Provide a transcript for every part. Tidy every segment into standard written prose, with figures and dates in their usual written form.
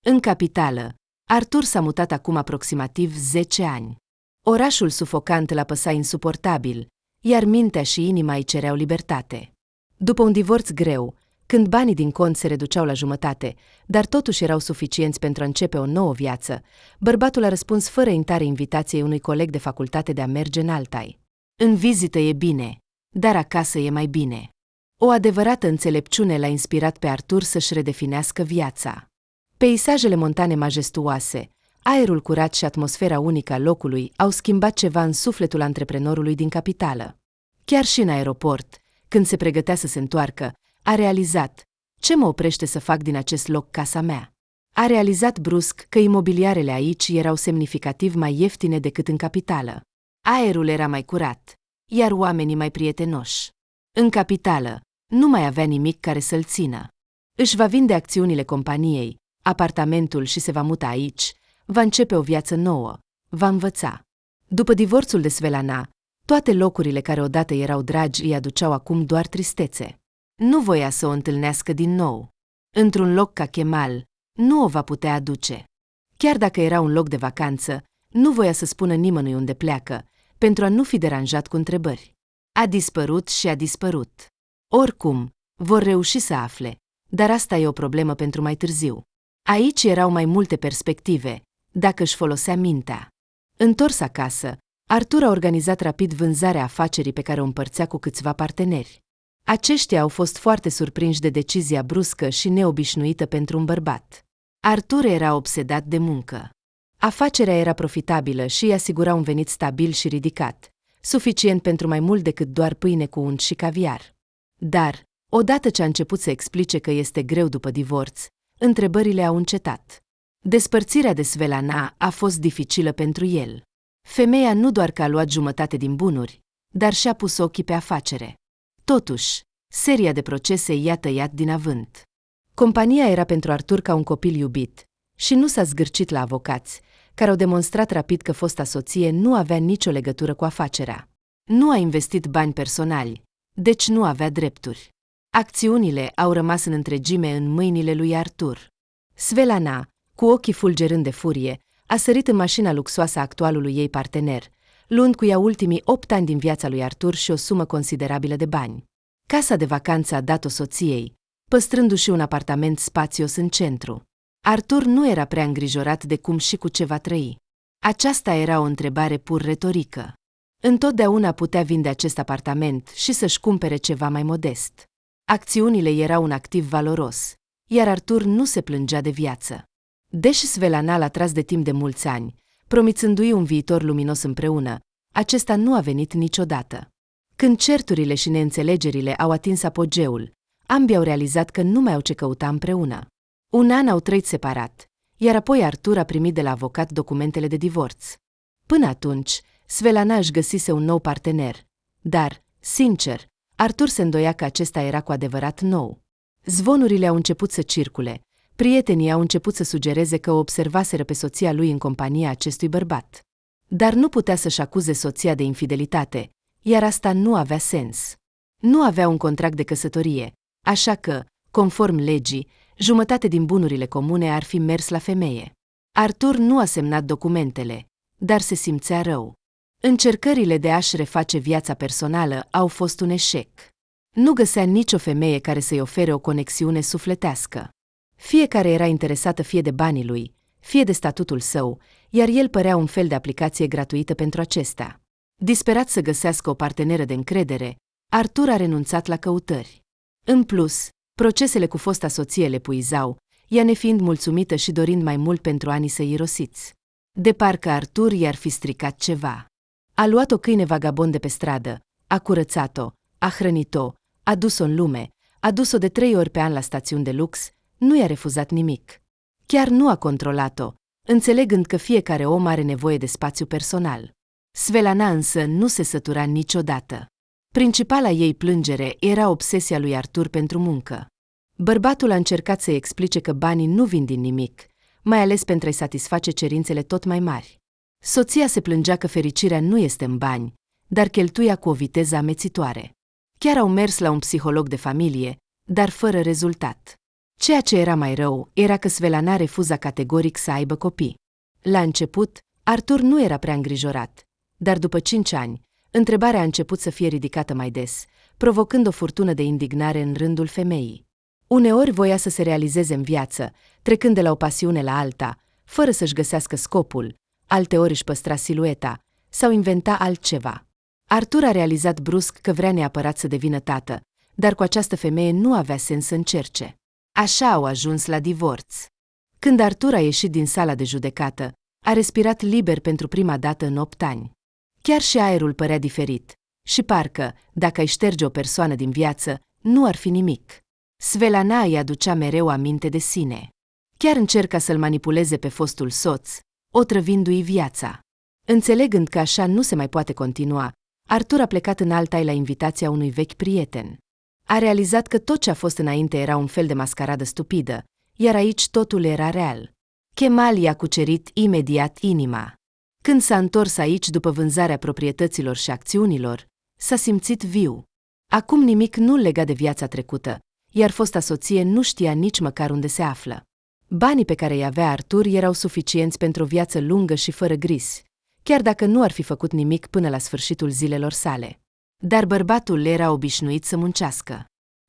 În capitală, Artur s-a mutat acum aproximativ 10 ani. Orașul sufocant îl apăsa insuportabil, iar mintea și inima îi cereau libertate. După un divorț greu, când banii din cont se reduceau la jumătate, dar totuși erau suficienți pentru a începe o nouă viață, bărbatul a răspuns fără intare invitației unui coleg de facultate de a merge în Altai. În vizită e bine, dar acasă e mai bine. O adevărată înțelepciune l-a inspirat pe Artur să-și redefinească viața. Peisajele montane majestuoase, aerul curat și atmosfera unică a locului au schimbat ceva în sufletul antreprenorului din capitală. Chiar și în aeroport, când se pregătea să se întoarcă, a realizat: ce mă oprește să fac din acest loc casa mea? A realizat brusc că imobiliarele aici erau semnificativ mai ieftine decât în capitală. Aerul era mai curat, iar oamenii mai prietenoși. În capitală, nu mai avea nimic care să-l țină. Își va vinde acțiunile companiei, apartamentul și se va muta aici, va începe o viață nouă, va învăța. După divorțul de Svelana, toate locurile care odată erau dragi îi aduceau acum doar tristețe. Nu voia să o întâlnească din nou. Într-un loc ca Kemal, nu o va putea aduce. Chiar dacă era un loc de vacanță, nu voia să spună nimănui unde pleacă, pentru a nu fi deranjat cu întrebări. A dispărut și a dispărut. Oricum, vor reuși să afle, dar asta e o problemă pentru mai târziu. Aici erau mai multe perspective, dacă își folosea mintea. Întors acasă, Artur a organizat rapid vânzarea afacerii pe care o împărțea cu câțiva parteneri. Aceștia au fost foarte surprinși de decizia bruscă și neobișnuită pentru un bărbat. Artur era obsedat de muncă. Afacerea era profitabilă și îi asigura un venit stabil și ridicat, suficient pentru mai mult decât doar pâine cu unt și caviar. Dar, odată ce a început să explice că este greu după divorț, întrebările au încetat. Despărțirea de Svelana a fost dificilă pentru el. Femeia nu doar că a luat jumătate din bunuri, dar și-a pus ochii pe afacere. Totuși, seria de procese i-a tăiat din avânt. Compania era pentru Artur ca un copil iubit și nu s-a zgârcit la avocați, care au demonstrat rapid că fosta soție nu avea nicio legătură cu afacerea. Nu a investit bani personali, deci nu avea drepturi. Acțiunile au rămas în întregime în mâinile lui Artur. Svelana, cu ochii fulgerând de furie, a sărit în mașina luxoasă a actualului ei partener, luând cu ea ultimii 8 ani din viața lui Artur și o sumă considerabilă de bani. Casa de vacanță a dat-o soției, păstrându-și un apartament spațios în centru. Artur nu era prea îngrijorat de cum și cu ce va trăi. Aceasta era o întrebare pur retorică. Întotdeauna putea vinde acest apartament și să-și cumpere ceva mai modest. Acțiunile erau un activ valoros, iar Artur nu se plângea de viață. Deși Svelana l-a tras de timp de mulți ani, promițându-i un viitor luminos împreună, acesta nu a venit niciodată. Când certurile și neînțelegerile au atins apogeul, ambii au realizat că nu mai au ce căuta împreună. Un an au trăit separat, iar apoi Artur a primit de la avocat documentele de divorț. Până atunci, Svelana își găsise un nou partener, dar, sincer, Artur se îndoia că acesta era cu adevărat nou. Zvonurile au început să circule, prietenii au început să sugereze că o observaseră pe soția lui în compania acestui bărbat. Dar nu putea să-și acuze soția de infidelitate, iar asta nu avea sens. Nu avea un contract de căsătorie, așa că, conform legii, jumătate din bunurile comune ar fi mers la femeie. Artur nu a semnat documentele, dar se simțea rău. Încercările de a-și reface viața personală au fost un eșec. Nu găsea nicio femeie care să-i ofere o conexiune sufletească. Fiecare era interesată fie de banii lui, fie de statutul său, iar el părea un fel de aplicație gratuită pentru acestea. Disperat să găsească o parteneră de încredere, Artur a renunțat la căutări. În plus, procesele cu fosta soție le puizau, ea nefiind mulțumită și dorind mai mult pentru anii săi irosiți. De parcă Artur i-ar fi stricat ceva. A luat o câine vagabond de pe stradă, a curățat-o, a hrănit-o, a dus-o în lume, a dus-o de 3 ori pe an la stațiuni de lux, nu i-a refuzat nimic. Chiar nu a controlat-o, înțelegând că fiecare om are nevoie de spațiu personal. Svelana însă nu se sătura niciodată. Principala ei plângere era obsesia lui Artur pentru muncă. Bărbatul a încercat să-i explice că banii nu vin din nimic, mai ales pentru a-i satisface cerințele tot mai mari. Soția se plângea că fericirea nu este în bani, dar cheltuia cu o viteză amețitoare. Chiar au mers la un psiholog de familie, dar fără rezultat. Ceea ce era mai rău era că Svelana refuza categoric să aibă copii. La început, Artur nu era prea îngrijorat, dar după 5 ani, întrebarea a început să fie ridicată mai des, provocând o furtună de indignare în rândul femeii. Uneori voia să se realizeze în viață, trecând de la o pasiune la alta, fără să-și găsească scopul, alteori își păstra silueta, sau inventa altceva. Artur a realizat brusc că vrea neapărat să devină tată, dar cu această femeie nu avea sens să încerce. Așa au ajuns la divorț. Când Artur a ieșit din sala de judecată, a respirat liber pentru prima dată în 8 ani. Chiar și aerul părea diferit, și parcă, dacă ai șterge o persoană din viață, nu ar fi nimic. Svelana îi aducea mereu aminte de sine. Chiar încerca să-l manipuleze pe fostul soț, otrăvindu-i viața. Înțelegând că așa nu se mai poate continua, Artur a plecat în Altai la invitația unui vechi prieten. A realizat că tot ce a fost înainte era un fel de mascaradă stupidă, iar aici totul era real. Kemal i-a cucerit imediat inima. Când s-a întors aici după vânzarea proprietăților și acțiunilor, s-a simțit viu. Acum nimic nu-l lega de viața trecută, iar fosta soție nu știa nici măcar unde se află. Banii pe care îi avea Artur erau suficienți pentru o viață lungă și fără grisi, chiar dacă nu ar fi făcut nimic până la sfârșitul zilelor sale. Dar bărbatul era obișnuit să muncească.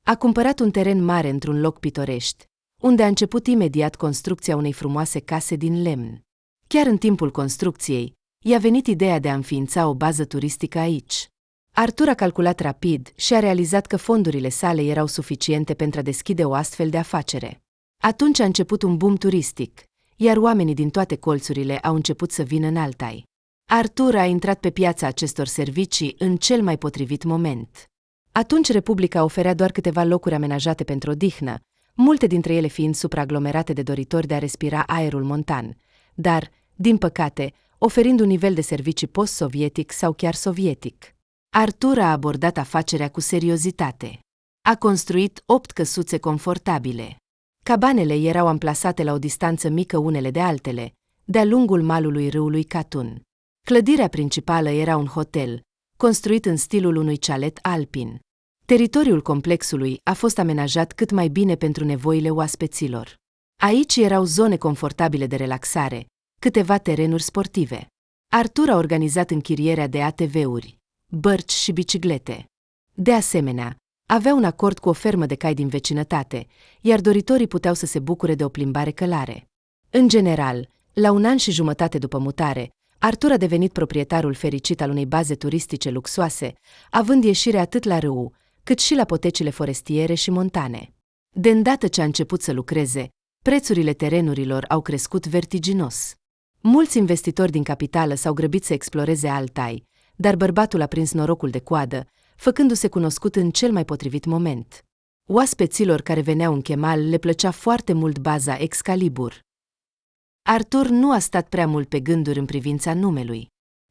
A cumpărat un teren mare într-un loc pitorești, unde a început imediat construcția unei frumoase case din lemn. Chiar în timpul construcției, i-a venit ideea de a înființa o bază turistică aici. Artur a calculat rapid și a realizat că fondurile sale erau suficiente pentru a deschide o astfel de afacere. Atunci a început un boom turistic, iar oamenii din toate colțurile au început să vină în Altai. Artur a intrat pe piața acestor servicii în cel mai potrivit moment. Atunci Republica oferea doar câteva locuri amenajate pentru odihnă, multe dintre ele fiind supraaglomerate de doritori de a respira aerul montan, dar, din păcate, oferind un nivel de servicii post-sovietic sau chiar sovietic. Artur a abordat afacerea cu seriozitate. A construit 8 căsuțe confortabile. Cabanele erau amplasate la o distanță mică unele de altele, de-a lungul malului râului Katun. Clădirea principală era un hotel, construit în stilul unui chalet alpin. Teritoriul complexului a fost amenajat cât mai bine pentru nevoile oaspeților. Aici erau zone confortabile de relaxare, câteva terenuri sportive. Artur a organizat închirierea de ATV-uri, bărci și biciclete. De asemenea, avea un acord cu o fermă de cai din vecinătate, iar doritorii puteau să se bucure de o plimbare călare. În general, la 1 an și jumătate după mutare, Artur a devenit proprietarul fericit al unei baze turistice luxoase, având ieșire atât la râu, cât și la potecile forestiere și montane. De îndată ce a început să lucreze, prețurile terenurilor au crescut vertiginos. Mulți investitori din capitală s-au grăbit să exploreze Altai, dar bărbatul a prins norocul de coadă, făcându-se cunoscut în cel mai potrivit moment. Oaspeților care veneau în Kemal le plăcea foarte mult baza Excalibur. Artur nu a stat prea mult pe gânduri în privința numelui.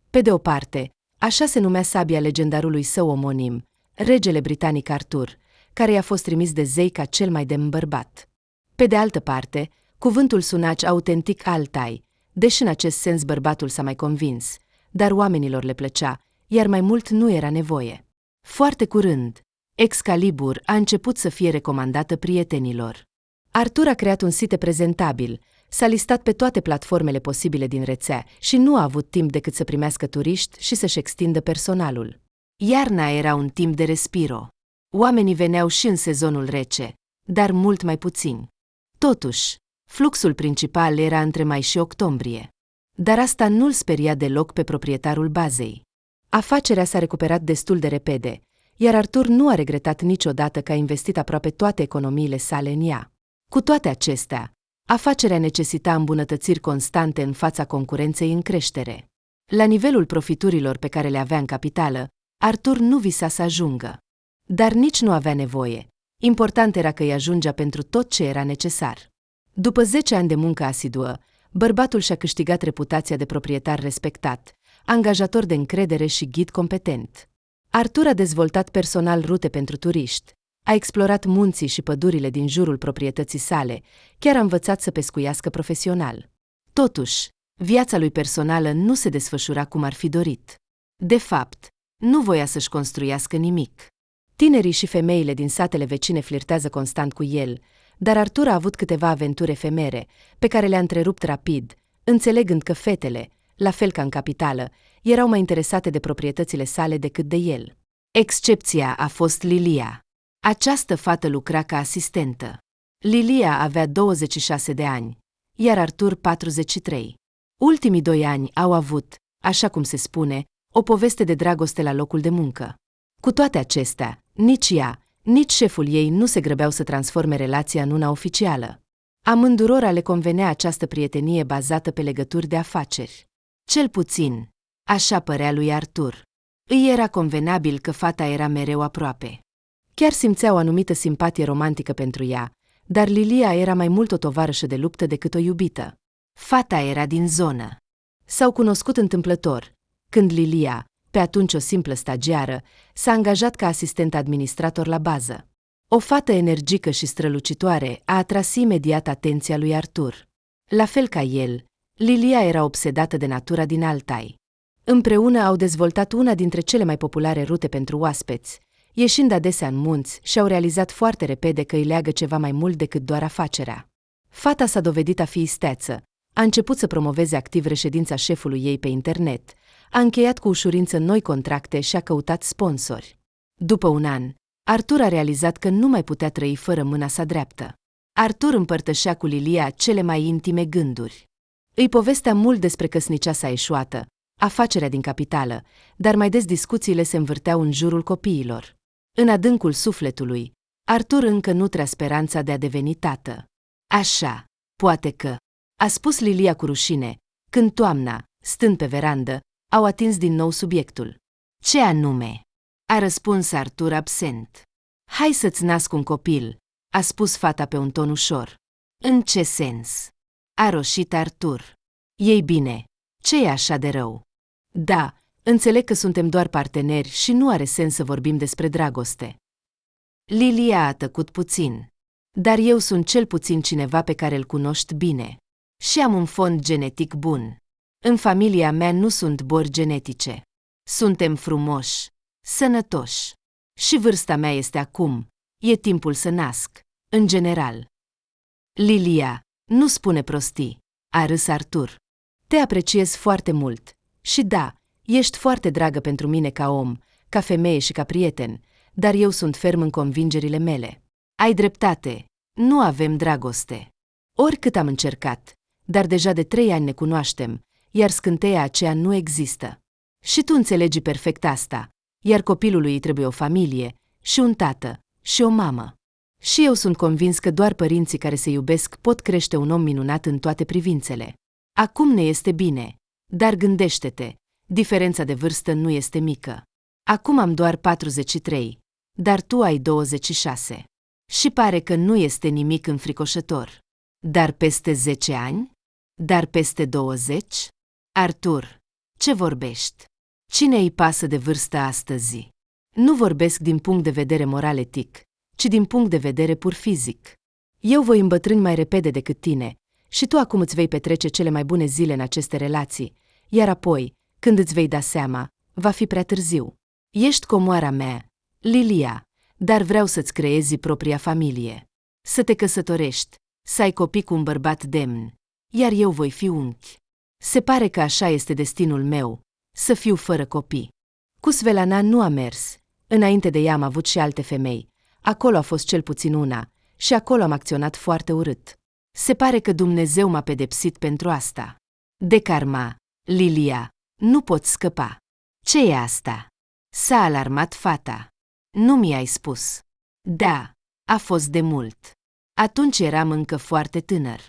Pe de o parte, așa se numea sabia legendarului său omonim, regele britanic Artur, care i-a fost trimis de zei ca cel mai demn bărbat. Pe de altă parte, cuvântul suna autentic Altai, deși în acest sens bărbatul s-a mai convins, dar oamenilor le plăcea, iar mai mult nu era nevoie. Foarte curând, Excalibur a început să fie recomandată prietenilor. Artur a creat un site prezentabil, s-a listat pe toate platformele posibile din rețea și nu a avut timp decât să primească turiști și să-și extindă personalul. Iarna era un timp de respiro. Oamenii veneau și în sezonul rece, dar mult mai puțini. Totuși, fluxul principal era între mai și octombrie. Dar asta nu-l speria deloc pe proprietarul bazei. Afacerea s-a recuperat destul de repede, iar Artur nu a regretat niciodată că a investit aproape toate economiile sale în ea. Cu toate acestea, afacerea necesita îmbunătățiri constante în fața concurenței în creștere. La nivelul profiturilor pe care le avea în capitală, Artur nu visa să ajungă. Dar nici nu avea nevoie. Important era că îi ajungea pentru tot ce era necesar. După 10 ani de muncă asiduă, bărbatul și-a câștigat reputația de proprietar respectat, angajator de încredere și ghid competent. Artur a dezvoltat personal rute pentru turiști, a explorat munții și pădurile din jurul proprietății sale, chiar a învățat să pescuiască profesional. Totuși, viața lui personală nu se desfășura cum ar fi dorit. De fapt, nu voia să-și construiască nimic. Tinerii și femeile din satele vecine flirtează constant cu el, dar Artur a avut câteva aventuri efemere, pe care le-a întrerupt rapid, înțelegând că fetele, la fel ca în capitală, erau mai interesate de proprietățile sale decât de el. Excepția a fost Lilia. Această fată lucra ca asistentă. Lilia avea 26 de ani, iar Artur 43. Ultimii 2 ani au avut, așa cum se spune, o poveste de dragoste la locul de muncă. Cu toate acestea, nici ea, nici șeful ei nu se grăbeau să transforme relația în una oficială. Amândurora le convenea această prietenie bazată pe legături de afaceri. Cel puțin, așa părea lui Artur. Îi era convenabil că fata era mereu aproape. Chiar simțea o anumită simpatie romantică pentru ea, dar Lilia era mai mult o tovarășă de luptă decât o iubită. Fata era din zonă. S-au cunoscut întâmplător, când Lilia, pe atunci o simplă stagiară, s-a angajat ca asistent administrator la bază. O fată energică și strălucitoare a atras imediat atenția lui Artur. La fel ca el, Lilia era obsedată de natura din Altai. Împreună au dezvoltat una dintre cele mai populare rute pentru oaspeți, ieșind adesea în munți și au realizat foarte repede că îi leagă ceva mai mult decât doar afacerea. Fata s-a dovedit a fi isteață, a început să promoveze activ reședința șefului ei pe internet, a încheiat cu ușurință noi contracte și a căutat sponsori. După un an, Artur a realizat că nu mai putea trăi fără mâna sa dreaptă. Artur împărtășea cu Lilia cele mai intime gânduri. Îi povestea mult despre căsnicia sa eșuată, afacerea din capitală, dar mai des discuțiile se învârteau în jurul copiilor. În adâncul sufletului, Artur încă nutrea speranța de a deveni tată. Așa, poate că, a spus Lilia cu rușine, când toamna, stând pe verandă, au atins din nou subiectul. Ce anume? A răspuns Artur absent. Hai să-ți nasc un copil, a spus fata pe un ton ușor. În ce sens? A roșit Artur. Ei bine, ce e așa de rău? Da, înțeleg că suntem doar parteneri și nu are sens să vorbim despre dragoste. Lilia a tăcut puțin. Dar eu sunt cel puțin cineva pe care îl cunoști bine. Și am un fond genetic bun. În familia mea nu sunt boli genetice. Suntem frumoși, sănătoși. Și vârsta mea este acum, e timpul să nasc, în general. Lilia, nu spune prostii, a râs Artur. Te apreciez foarte mult. Și da, ești foarte dragă pentru mine ca om, ca femeie și ca prieten, dar eu sunt ferm în convingerile mele. Ai dreptate, nu avem dragoste. Oricât am încercat, dar deja de 3 ani ne cunoaștem, iar scânteia aceea nu există. Și tu înțelegi perfect asta, iar copilului îi trebuie o familie, și un tată, și o mamă. Și eu sunt convins că doar părinții care se iubesc pot crește un om minunat în toate privințele. Acum ne este bine, dar gândește-te, diferența de vârstă nu este mică. Acum am doar 43, dar tu ai 26. Și pare că nu este nimic înfricoșător. Dar peste 10 ani? Dar peste 20? Artur, ce vorbești? Cine îi pasă de vârstă astăzi? Nu vorbesc din punct de vedere moral-etic, ci din punct de vedere pur fizic. Eu voi îmbătrâni mai repede decât tine și tu acum îți vei petrece cele mai bune zile în aceste relații, iar apoi, când îți vei da seama, va fi prea târziu. Ești comoara mea, Lilia, dar vreau să-ți creezi propria familie. Să te căsătorești, să ai copii cu un bărbat demn, iar eu voi fi unchi. Se pare că așa este destinul meu, să fiu fără copii. Cu Svelana nu a mers, înainte de ea am avut și alte femei, acolo a fost cel puțin una, și acolo am acționat foarte urât. Se pare că Dumnezeu m-a pedepsit pentru asta. De karma, Lilia, nu poți scăpa. Ce e asta? S-a alarmat fata. Nu mi-ai spus. Da, a fost de mult. Atunci eram încă foarte tânăr.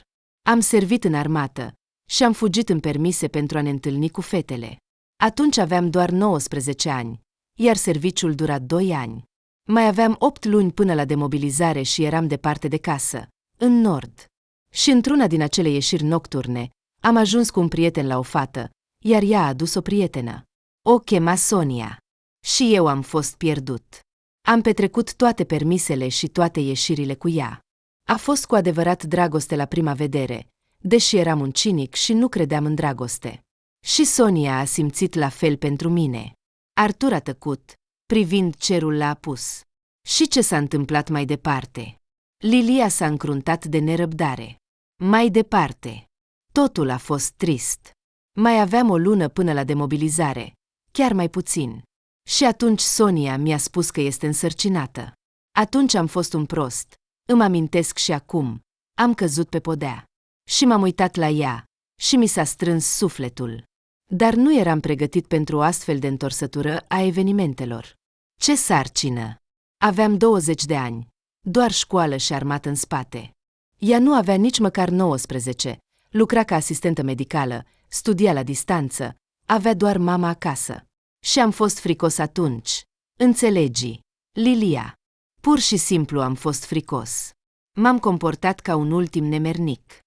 Am servit în armată și am fugit în permise pentru a ne întâlni cu fetele. Atunci aveam doar 19 ani, iar serviciul dura 2 ani. Mai aveam 8 luni până la demobilizare și eram departe de casă, în nord. Și într-una din acele ieșiri nocturne, am ajuns cu un prieten la o fată, iar ea a adus o prietenă. O chema Sonia. Și eu am fost pierdut. Am petrecut toate permisele și toate ieșirile cu ea. A fost cu adevărat dragoste la prima vedere, deși eram un cinic și nu credeam în dragoste. Și Sonia a simțit la fel pentru mine. Artur a tăcut, privind cerul la apus. Și ce s-a întâmplat mai departe? Lilia s-a încruntat de nerăbdare. Mai departe. Totul a fost trist. Mai aveam o lună până la demobilizare, chiar mai puțin. Și atunci Sonia mi-a spus că este însărcinată. Atunci am fost un prost. Îmi amintesc și acum. Am căzut pe podea. Și m-am uitat la ea. Și mi s-a strâns sufletul. Dar nu eram pregătit pentru o astfel de întorsătură a evenimentelor. Ce sarcină! Aveam 20 de ani. Doar școală și armată în spate. Ea nu avea nici măcar 19. Lucra ca asistentă medicală, studia la distanță, avea doar mama acasă. Și am fost fricos atunci. Înțelegi, Lilia. Pur și simplu am fost fricos. M-am comportat ca un ultim nemernic.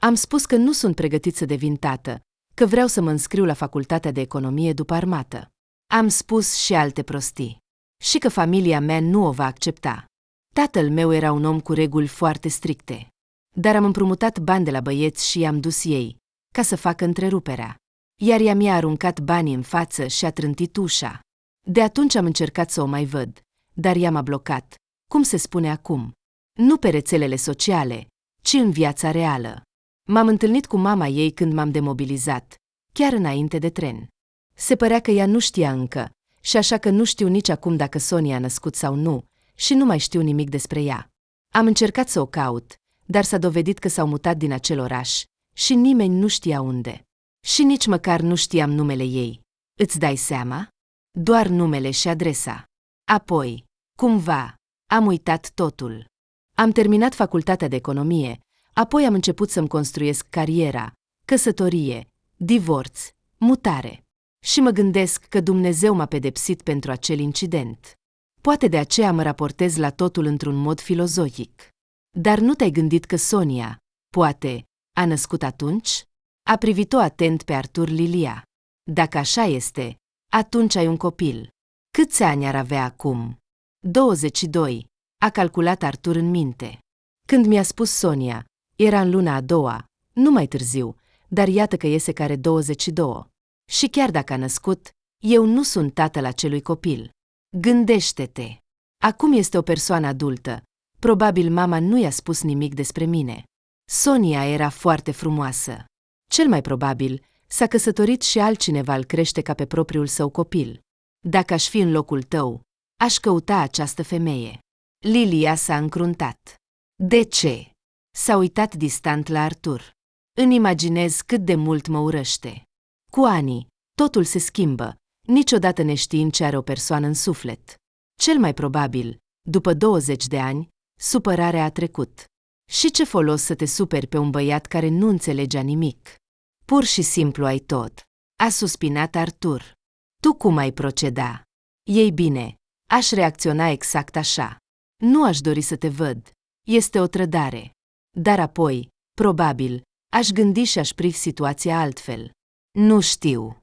Am spus că nu sunt pregătit să devin tată, că vreau să mă înscriu la facultatea de economie după armată. Am spus și alte prostii. Și că familia mea nu o va accepta. Tatăl meu era un om cu reguli foarte stricte. Dar am împrumutat bani de la băieți și i-am dus ei, ca să facă întreruperea. Iar ea mi-a aruncat banii în față și a trântit ușa. De atunci am încercat să o mai văd, dar ea m-a blocat, cum se spune acum. Nu pe rețelele sociale, ci în viața reală. M-am întâlnit cu mama ei când m-am demobilizat, chiar înainte de tren. Se părea că ea nu știa încă, și așa că nu știu nici acum dacă Sonia a născut sau nu, și nu mai știu nimic despre ea. Am încercat să o caut, dar s-a dovedit că s-au mutat din acel oraș și nimeni nu știa unde. Și nici măcar nu știam numele ei. Îți dai seama? Doar numele și adresa. Apoi, cumva, am uitat totul. Am terminat facultatea de economie, apoi am început să-mi construiesc cariera, căsătorie, divorț, mutare. Și mă gândesc că Dumnezeu m-a pedepsit pentru acel incident. Poate de aceea mă raportez la totul într-un mod filozofic. Dar nu te-ai gândit că Sonia, poate, a născut atunci? A privit-o atent pe Artur Lilia. Dacă așa este, atunci ai un copil. Câți ani ar avea acum? 22, a calculat Artur în minte. Când mi-a spus Sonia, era în luna a doua, nu mai târziu, dar iată că iese care 22. Și chiar dacă a născut, eu nu sunt tatăl acelui copil. Gândește-te. Acum este o persoană adultă. Probabil mama nu i-a spus nimic despre mine. Sonia era foarte frumoasă. Cel mai probabil, s-a căsătorit și altcineva îl crește ca pe propriul său copil. Dacă aș fi în locul tău, aș căuta această femeie. Lilia s-a încruntat. De ce? S-a uitat distant la Artur. Îmi imaginez cât de mult mă urăște. Cu ani, totul se schimbă, niciodată neștiind ce are o persoană în suflet. Cel mai probabil, după 20 de ani, supărarea a trecut. Și ce folos să te superi pe un băiat care nu înțelegea nimic? Pur și simplu ai tot. A suspinat Artur. Tu cum ai proceda? Ei bine, aș reacționa exact așa. Nu aș dori să te văd. Este o trădare. Dar apoi, probabil, aș gândi și aș privi situația altfel. Nu știu.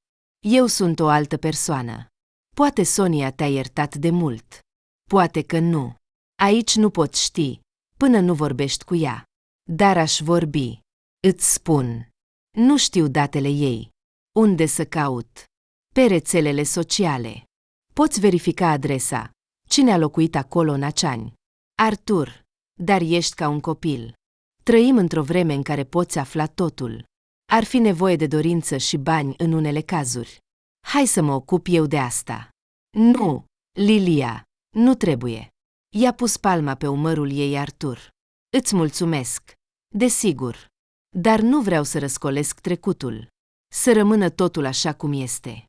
Eu sunt o altă persoană. Poate Sonia te-a iertat de mult. Poate că nu. Aici nu poți ști, până nu vorbești cu ea. Dar aș vorbi. Îți spun. Nu știu datele ei. Unde să caut? Pe rețelele sociale. Poți verifica adresa. Cine a locuit acolo în acei ani? Artur. Dar ești ca un copil. Trăim într-o vreme în care poți afla totul. Ar fi nevoie de dorință și bani în unele cazuri. Hai să mă ocup eu de asta. Nu, Lilia, nu trebuie. I-a pus palma pe umărul ei Artur. Îți mulțumesc. Desigur. Dar nu vreau să răscolesc trecutul. Să rămână totul așa cum este.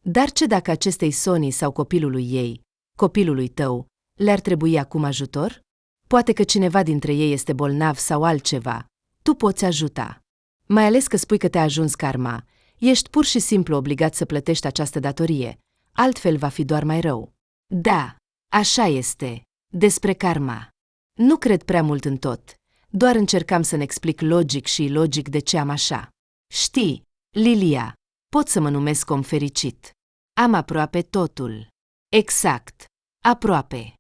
Dar ce dacă acestei Sonii sau copilului ei, copilului tău, le-ar trebui acum ajutor? Poate că cineva dintre ei este bolnav sau altceva. Tu poți ajuta. Mai ales că spui că te-a ajuns karma. Ești pur și simplu obligat să plătești această datorie. Altfel va fi doar mai rău. Da, așa este. Despre karma. Nu cred prea mult în tot. Doar încercam să-mi explic logic și ilogic de ce am așa. Știi, Lilia, pot să mă numesc om fericit. Am aproape totul. Exact. Aproape.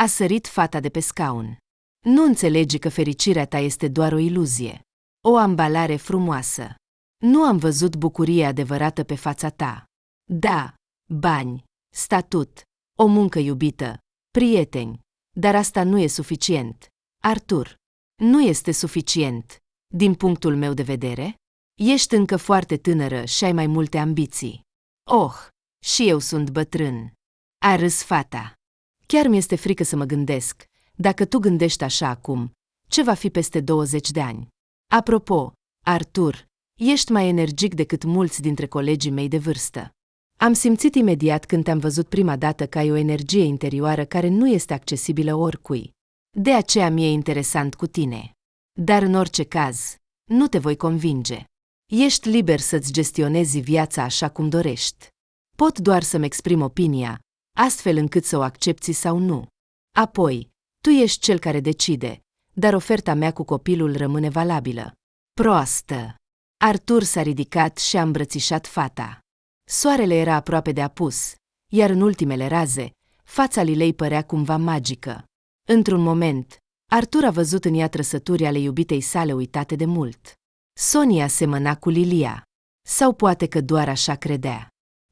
A sărit fata de pe scaun. Nu înțelegi că fericirea ta este doar o iluzie. O ambalare frumoasă. Nu am văzut bucurie adevărată pe fața ta. Da, bani, statut, o muncă iubită, prieteni, dar asta nu e suficient. Artur, nu este suficient. Din punctul meu de vedere, ești încă foarte tânără și ai mai multe ambiții. Oh, și eu sunt bătrân. A râs fata. Chiar mi-este frică să mă gândesc, dacă tu gândești așa acum, ce va fi peste 20 de ani? Apropo, Artur, ești mai energic decât mulți dintre colegii mei de vârstă. Am simțit imediat când te-am văzut prima dată că ai o energie interioară care nu este accesibilă oricui. De aceea mi-e interesant cu tine. Dar în orice caz, nu te voi convinge. Ești liber să-ți gestionezi viața așa cum dorești. Pot doar să-mi exprim opinia, astfel încât să o accepti sau nu. Apoi, tu ești cel care decide, dar oferta mea cu copilul rămâne valabilă. Proastă! Artur s-a ridicat și a îmbrățișat fata. Soarele era aproape de apus, iar în ultimele raze, fața Lilei părea cumva magică. Într-un moment, Artur a văzut în ea trăsături ale iubitei sale uitate de mult. Sonia semăna cu Lilia. Sau poate că doar așa credea.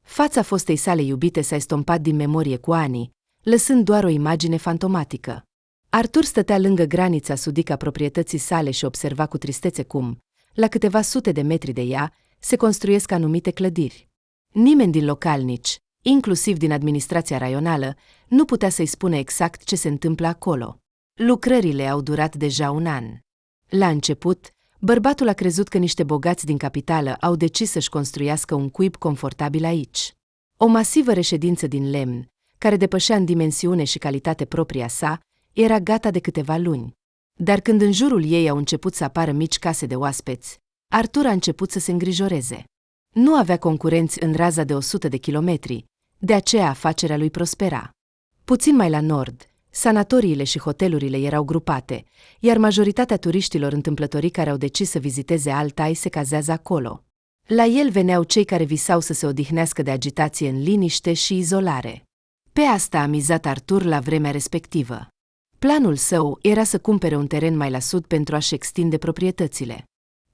Fața fostei sale iubite s-a estompat din memorie cu ani, lăsând doar o imagine fantomatică. Artur stătea lângă granița sudică a proprietății sale și observa cu tristețe cum, la câteva sute de metri de ea, se construiesc anumite clădiri. Nimeni din localnici, inclusiv din administrația raională, nu putea să-i spună exact ce se întâmplă acolo. Lucrările au durat deja un an. La început, bărbatul a crezut că niște bogați din capitală au decis să-și construiască un cuib confortabil aici. O masivă reședință din lemn, care depășea în dimensiune și calitate propria sa, era gata de câteva luni. Dar când în jurul ei au început să apară mici case de oaspeți, Artur a început să se îngrijoreze. Nu avea concurenți în raza de 100 de kilometri, de aceea afacerea lui prospera. Puțin mai la nord, sanatoriile și hotelurile erau grupate, iar majoritatea turiștilor întâmplătorii care au decis să viziteze Altai se cazează acolo. La el veneau cei care visau să se odihnească de agitație în liniște și izolare. Pe asta a mizat Artur la vremea respectivă. Planul său era să cumpere un teren mai la sud pentru a-și extinde proprietățile.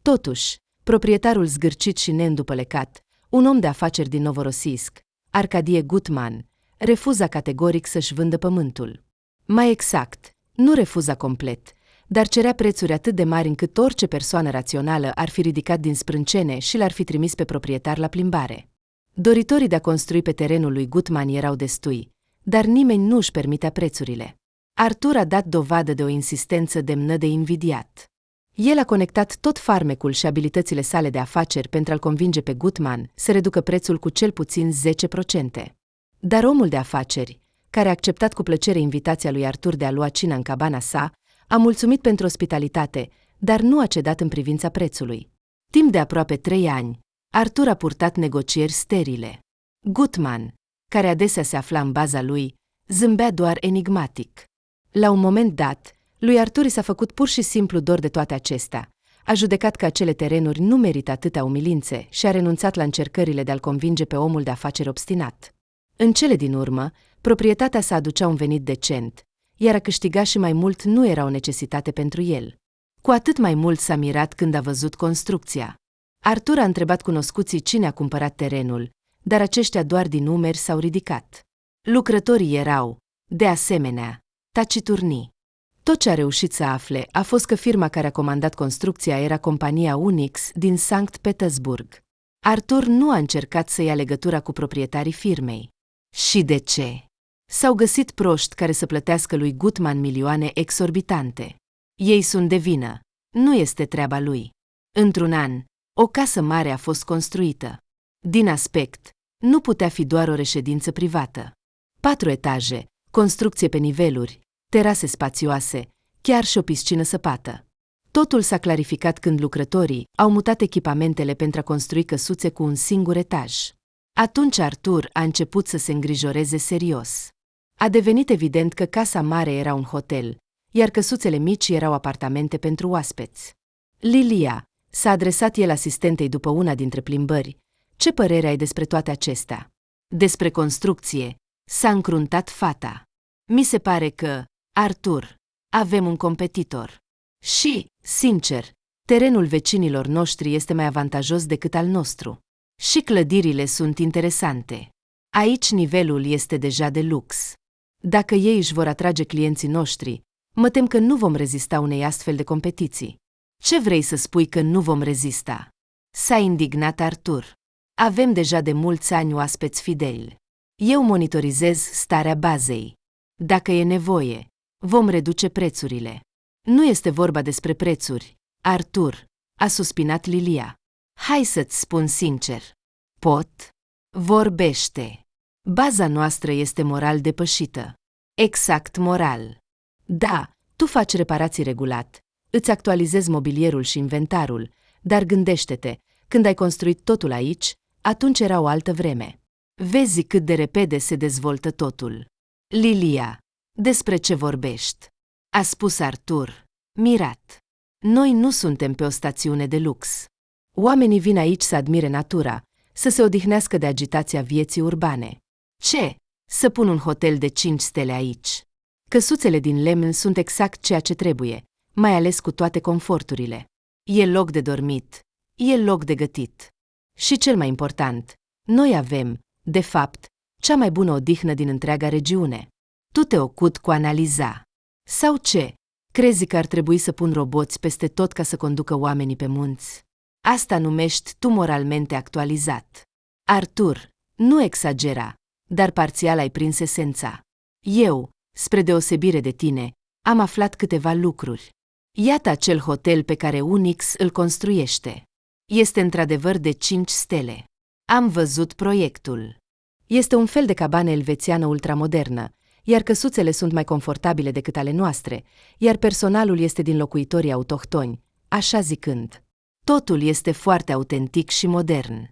Totuși, proprietarul zgârcit și neîndupălecat, un om de afaceri din Novorossiysk, Arkadie Gutman, refuza categoric să-și vândă pământul. Mai exact, nu refuza complet, dar cerea prețuri atât de mari încât orice persoană rațională ar fi ridicat din sprâncene și l-ar fi trimis pe proprietar la plimbare. Doritorii de a construi pe terenul lui Gutman erau destui, dar nimeni nu își permitea prețurile. Artur a dat dovadă de o insistență demnă de invidiat. El a conectat tot farmecul și abilitățile sale de afaceri pentru a-l convinge pe Gutman să reducă prețul cu cel puțin 10%. Dar omul de afaceri, care a acceptat cu plăcere invitația lui Artur de a lua cină în cabana sa, a mulțumit pentru ospitalitate, dar nu a cedat în privința prețului. Timp de aproape 3 ani, Artur a purtat negocieri sterile. Gutman, care adesea se afla în baza lui, zâmbea doar enigmatic. La un moment dat, lui Artur i s-a făcut pur și simplu dor de toate acestea. A judecat că acele terenuri nu merită atâtea umilințe și a renunțat la încercările de a-l convinge pe omul de afaceri obstinat. În cele din urmă, proprietatea sa aducea un venit decent, iar a câștiga și mai mult nu era o necesitate pentru el. Cu atât mai mult s-a mirat când a văzut construcția. Artur a întrebat cunoscuții cine a cumpărat terenul, dar aceștia doar din numeri s-au ridicat. Lucrătorii erau, de asemenea, taciturni. Tot ce a reușit să afle a fost că firma care a comandat construcția era compania Unix din Sankt Petersburg. Artur nu a încercat să ia legătura cu proprietarii firmei. Și de ce? S-au găsit proști care să plătească lui Gutman milioane exorbitante. Ei sunt de vină. Nu este treaba lui. Într-un an, o casă mare a fost construită. Din aspect, nu putea fi doar o reședință privată. 4 etaje, construcție pe niveluri, terase spațioase, chiar și o piscină săpată. Totul s-a clarificat când lucrătorii au mutat echipamentele pentru a construi căsuțe cu un singur etaj. Atunci Artur a început să se îngrijoreze serios. A devenit evident că casa mare era un hotel, iar căsuțele mici erau apartamente pentru oaspeți. Lilia, s-a adresat el asistentei după una dintre plimbări. Ce părere ai despre toate acestea? Despre construcție, s-a încruntat fata. Mi se pare că, Artur, avem un competitor. Și, sincer, terenul vecinilor noștri este mai avantajos decât al nostru. Și clădirile sunt interesante. Aici nivelul este deja de lux. Dacă ei își vor atrage clienții noștri, Mă tem că nu vom rezista unei astfel de competiții. Ce vrei să spui că nu vom rezista? S-a indignat Artur. Avem deja de mulți ani oaspeți fideli. Eu monitorizez starea bazei. Dacă e nevoie, vom reduce prețurile. Nu este vorba despre prețuri, Artur, a suspinat Lilia. Hai să-ți spun sincer. Pot? Vorbește. Baza noastră este moral depășită. Exact moral. Da, tu faci reparații regulat, îți actualizezi mobilierul și inventarul, dar gândește-te, când ai construit totul aici, atunci era o altă vreme. Vezi cât de repede se dezvoltă totul. Lilia, despre ce vorbești? A spus Artur, mirat. Noi nu suntem pe o stațiune de lux. Oamenii vin aici să admire natura, să se odihnească de agitația vieții urbane. Ce? Să pun un hotel de 5 stele aici? Căsuțele din lemn sunt exact ceea ce trebuie, mai ales cu toate conforturile. E loc de dormit, e loc de gătit. Și cel mai important, noi avem, de fapt, cea mai bună odihnă din întreaga regiune. Tu te ocupi cu analiza. Sau ce? Crezi că ar trebui să pun roboți peste tot ca să conducă oamenii pe munți? Asta numești tu moralmente actualizat. Artur, nu exagera, dar parțial ai prins esența. Eu, spre deosebire de tine, am aflat câteva lucruri. Iată acel hotel pe care Unix îl construiește. Este într-adevăr de 5 stele. Am văzut proiectul. Este un fel de cabană elvețiană ultramodernă, iar căsuțele sunt mai confortabile decât ale noastre, iar personalul este din locuitorii autohtoni, așa zicând. Totul este foarte autentic și modern.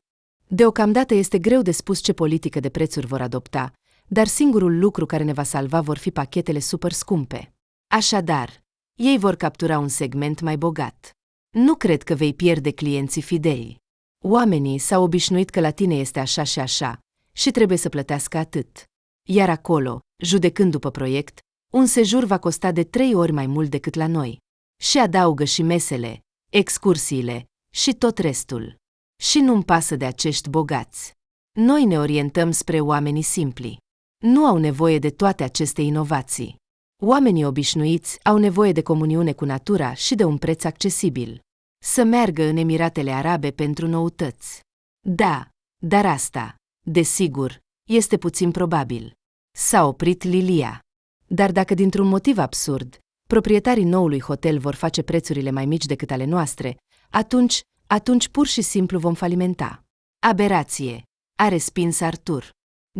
Deocamdată este greu de spus ce politică de prețuri vor adopta, dar singurul lucru care ne va salva vor fi pachetele super scumpe. Așadar, ei vor captura un segment mai bogat. Nu cred că vei pierde clienții fideli. Oamenii s-au obișnuit că la tine este așa și așa și trebuie să plătească atât. Iar acolo, judecând după proiect, un sejur va costa de 3 ori mai mult decât la noi. Și adaugă și mesele, excursiile și tot restul. Și nu-mi pasă de acești bogați. Noi ne orientăm spre oamenii simpli. Nu au nevoie de toate aceste inovații. Oamenii obișnuiți au nevoie de comuniune cu natura și de un preț accesibil. Să meargă în Emiratele Arabe pentru noutăți. Da, dar asta, desigur, este puțin probabil. S-a oprit Lilia. Dar dacă dintr-un motiv absurd, proprietarii noului hotel vor face prețurile mai mici decât ale noastre, atunci pur și simplu vom falimenta. Aberație, a respins Artur.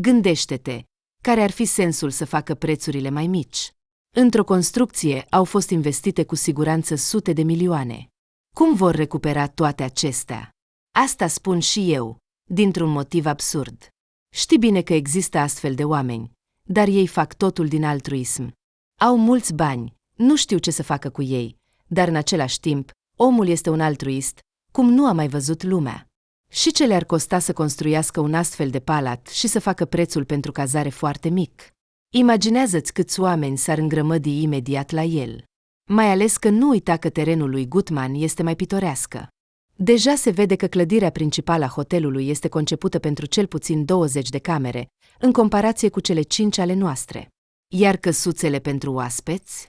Gândește-te, care ar fi sensul să facă prețurile mai mici? Într-o construcție au fost investite cu siguranță sute de milioane. Cum vor recupera toate acestea? Asta spun și eu, dintr-un motiv absurd. Știi bine că există astfel de oameni, dar ei fac totul din altruism. Au mulți bani, nu știu ce să facă cu ei, dar în același timp, omul este un altruist, cum nu a mai văzut lumea. Și ce le-ar costa să construiască un astfel de palat și să facă prețul pentru cazare foarte mic? Imaginează-ți câți oameni s-ar îngrămădi imediat la el. Mai ales că nu uita că terenul lui Gutman este mai pitorească. Deja se vede că clădirea principală a hotelului este concepută pentru cel puțin 20 de camere, în comparație cu cele 5 ale noastre. Iar căsuțele pentru oaspeți?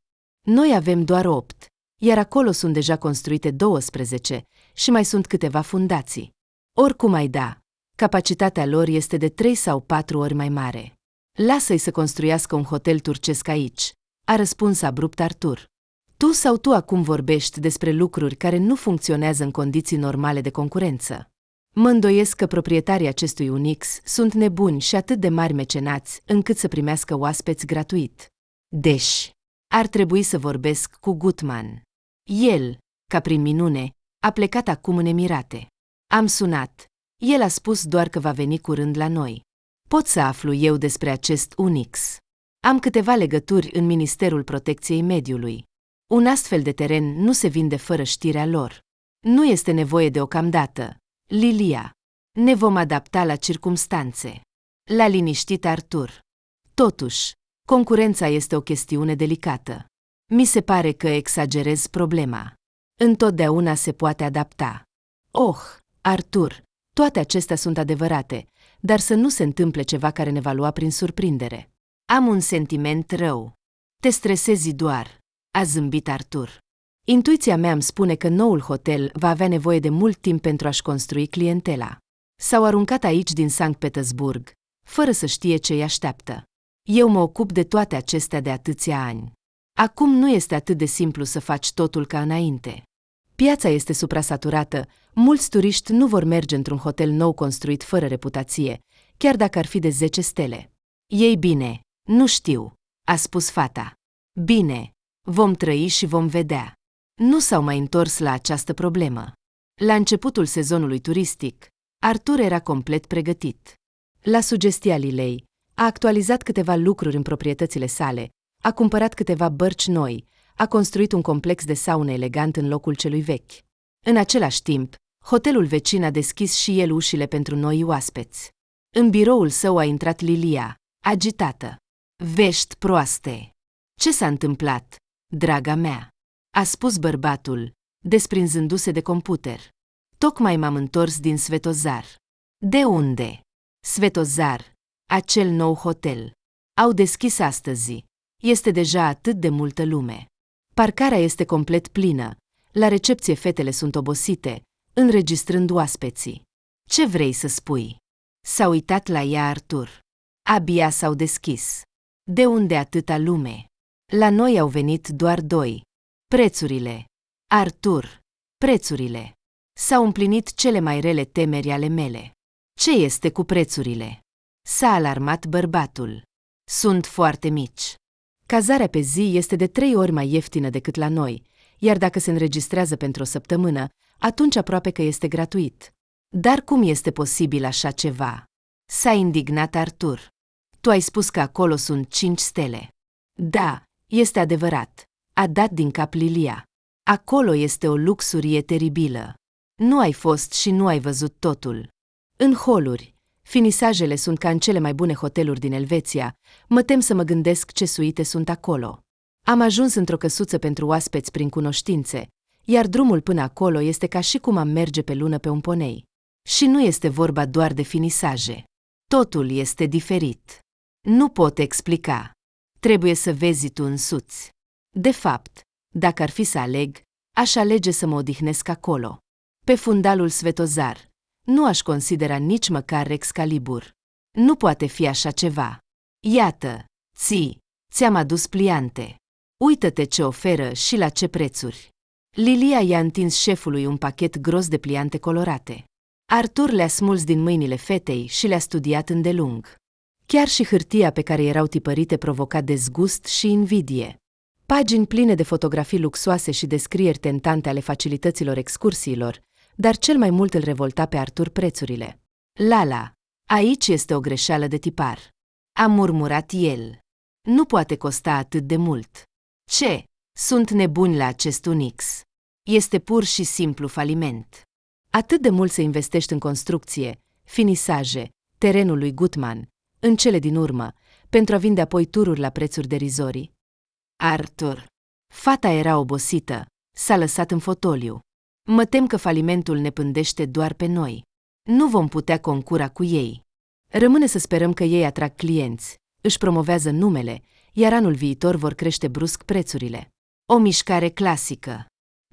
Noi avem doar 8, iar acolo sunt deja construite 12 și mai sunt câteva fundații. Oricum ai da, capacitatea lor este de 3 sau 4 ori mai mare. Lasă-i să construiască un hotel turcesc aici, a răspuns abrupt Artur. Tu acum vorbești despre lucruri care nu funcționează în condiții normale de concurență. Mă îndoiesc că proprietarii acestui Unix sunt nebuni și atât de mari mecenați încât să primească oaspeți gratuit. Deci, ar trebui să vorbesc cu Gutman. El, ca prin minune, a plecat acum în Emirate. Am sunat. El a spus doar că va veni curând la noi. Pot să aflu eu despre acest Unix. Am câteva legături în Ministerul Protecției Mediului. Un astfel de teren nu se vinde fără știrea lor. Nu este nevoie deocamdată, Lilia. Ne vom adapta la circumstanțe. L-a liniștit Artur. Totuși, concurența este o chestiune delicată. Mi se pare că exagerez problema. Întotdeauna se poate adapta. Oh, Artur, toate acestea sunt adevărate, dar să nu se întâmple ceva care ne va lua prin surprindere. Am un sentiment rău. Te stresezi doar, a zâmbit Artur. Intuiția mea îmi spune că noul hotel va avea nevoie de mult timp pentru a-și construi clientela. S-au aruncat aici din Sankt Petersburg, fără să știe ce îi așteaptă. Eu mă ocup de toate acestea de atâția ani. Acum nu este atât de simplu să faci totul ca înainte. Piața este suprasaturată, mulți turiști nu vor merge într-un hotel nou construit fără reputație, chiar dacă ar fi de 10 stele. Ei bine, nu știu, a spus fata. Bine, vom trăi și vom vedea. Nu s-au mai întors la această problemă. La începutul sezonului turistic, Artur era complet pregătit. La sugestia Lilei, a actualizat câteva lucruri în proprietățile sale, a cumpărat câteva bărci noi, a construit un complex de saune elegant în locul celui vechi. În același timp, hotelul vecin a deschis și el ușile pentru noi oaspeți. În biroul său a intrat Lilia, agitată. Vești proaste! Ce s-a întâmplat, draga mea? A spus bărbatul, desprinzându-se de computer. Tocmai m-am întors din Svetozar. De unde? Svetozar, acel nou hotel. Au deschis astăzi. Este deja atât de multă lume. Parcarea este complet plină. La recepție fetele sunt obosite, înregistrând oaspeții. Ce vrei să spui? S-a uitat la ea Artur. Abia s-au deschis. De unde atâta lume? La noi au venit doar 2. Prețurile. Artur, prețurile. S-au împlinit cele mai rele temeri ale mele. Ce este cu prețurile? S-a alarmat bărbatul. Sunt foarte mici. Cazarea pe zi este de 3 ori mai ieftină decât la noi, iar dacă se înregistrează pentru o săptămână, atunci aproape că este gratuit. Dar cum este posibil așa ceva? S-a indignat Artur. Tu ai spus că acolo sunt 5 stele. Da, este adevărat, a dat din cap Lilia. Acolo este o luxurie teribilă. Nu ai fost și nu ai văzut totul. În holuri, finisajele sunt ca în cele mai bune hoteluri din Elveția, mă tem să mă gândesc ce suite sunt acolo. Am ajuns într-o căsuță pentru oaspeți prin cunoștințe, iar drumul până acolo este ca și cum am merge pe lună pe un ponei. Și nu este vorba doar de finisaje. Totul este diferit. Nu pot explica. Trebuie să vezi tu însuți. De fapt, dacă ar fi să aleg, aș alege să mă odihnesc acolo. Pe fundalul Svetozar. Nu aș considera nici măcar Excalibur. Nu poate fi așa ceva. Iată, ți-am adus pliante. Uită-te ce oferă și la ce prețuri. Lilia i-a întins șefului un pachet gros de pliante colorate. Artur le-a smuls din mâinile fetei și le-a studiat îndelung. Chiar și hârtia pe care erau tipărite provoca dezgust și invidie. Pagini pline de fotografii luxoase și descrieri tentante ale facilităților excursiilor, dar cel mai mult îl revolta pe Artur prețurile. Lala, aici este o greșeală de tipar. A murmurat el. Nu poate costa atât de mult. Ce? Sunt nebuni la acest Unix. Este pur și simplu faliment. Atât de mult să investești în construcție, finisaje, terenul lui Gutman, în cele din urmă, pentru a vinde apoi tururi la prețuri derizorii. Artur. Fata era obosită, s-a lăsat în fotoliu. Mă tem că falimentul ne pândește doar pe noi. Nu vom putea concura cu ei. Rămâne să sperăm că ei atrag clienți, își promovează numele, iar anul viitor vor crește brusc prețurile. O mișcare clasică.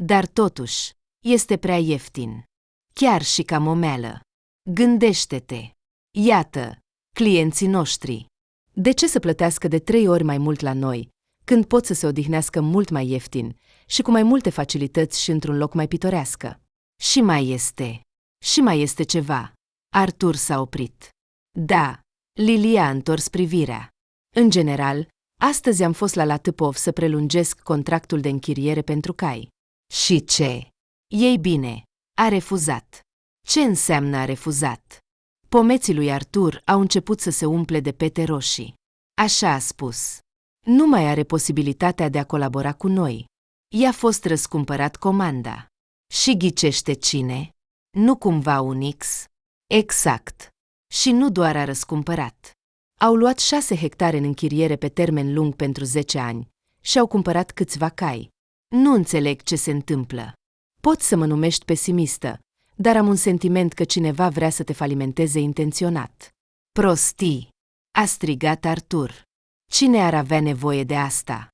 Dar totuși, este prea ieftin. Chiar și ca momeală. Gândește-te. Iată, clienții noștri. De ce să plătească de 3 ori mai mult la noi, când pot să se odihnească mult mai ieftin și cu mai multe facilități și într-un loc mai pitorească? Și mai este ceva. Artur s-a oprit. Da, Lilia a întors privirea. În general, astăzi am fost la Latâpov să prelungesc contractul de închiriere pentru cai. Și ce? Ei bine, a refuzat. Ce înseamnă a refuzat? Pomeții lui Artur au început să se umple de pete roșii. Așa a spus. Nu mai are posibilitatea de a colabora cu noi. I-a fost răscumpărat comanda. Și ghicește cine? Nu cumva Unix? Exact. Și nu doar a răscumpărat. Au luat 6 hectare în închiriere pe termen lung pentru 10 ani și au cumpărat câțiva cai. Nu înțeleg ce se întâmplă. Poți să mă numești pesimistă, dar am un sentiment că cineva vrea să te falimenteze intenționat. Prostii! A strigat Artur. Cine ar avea nevoie de asta?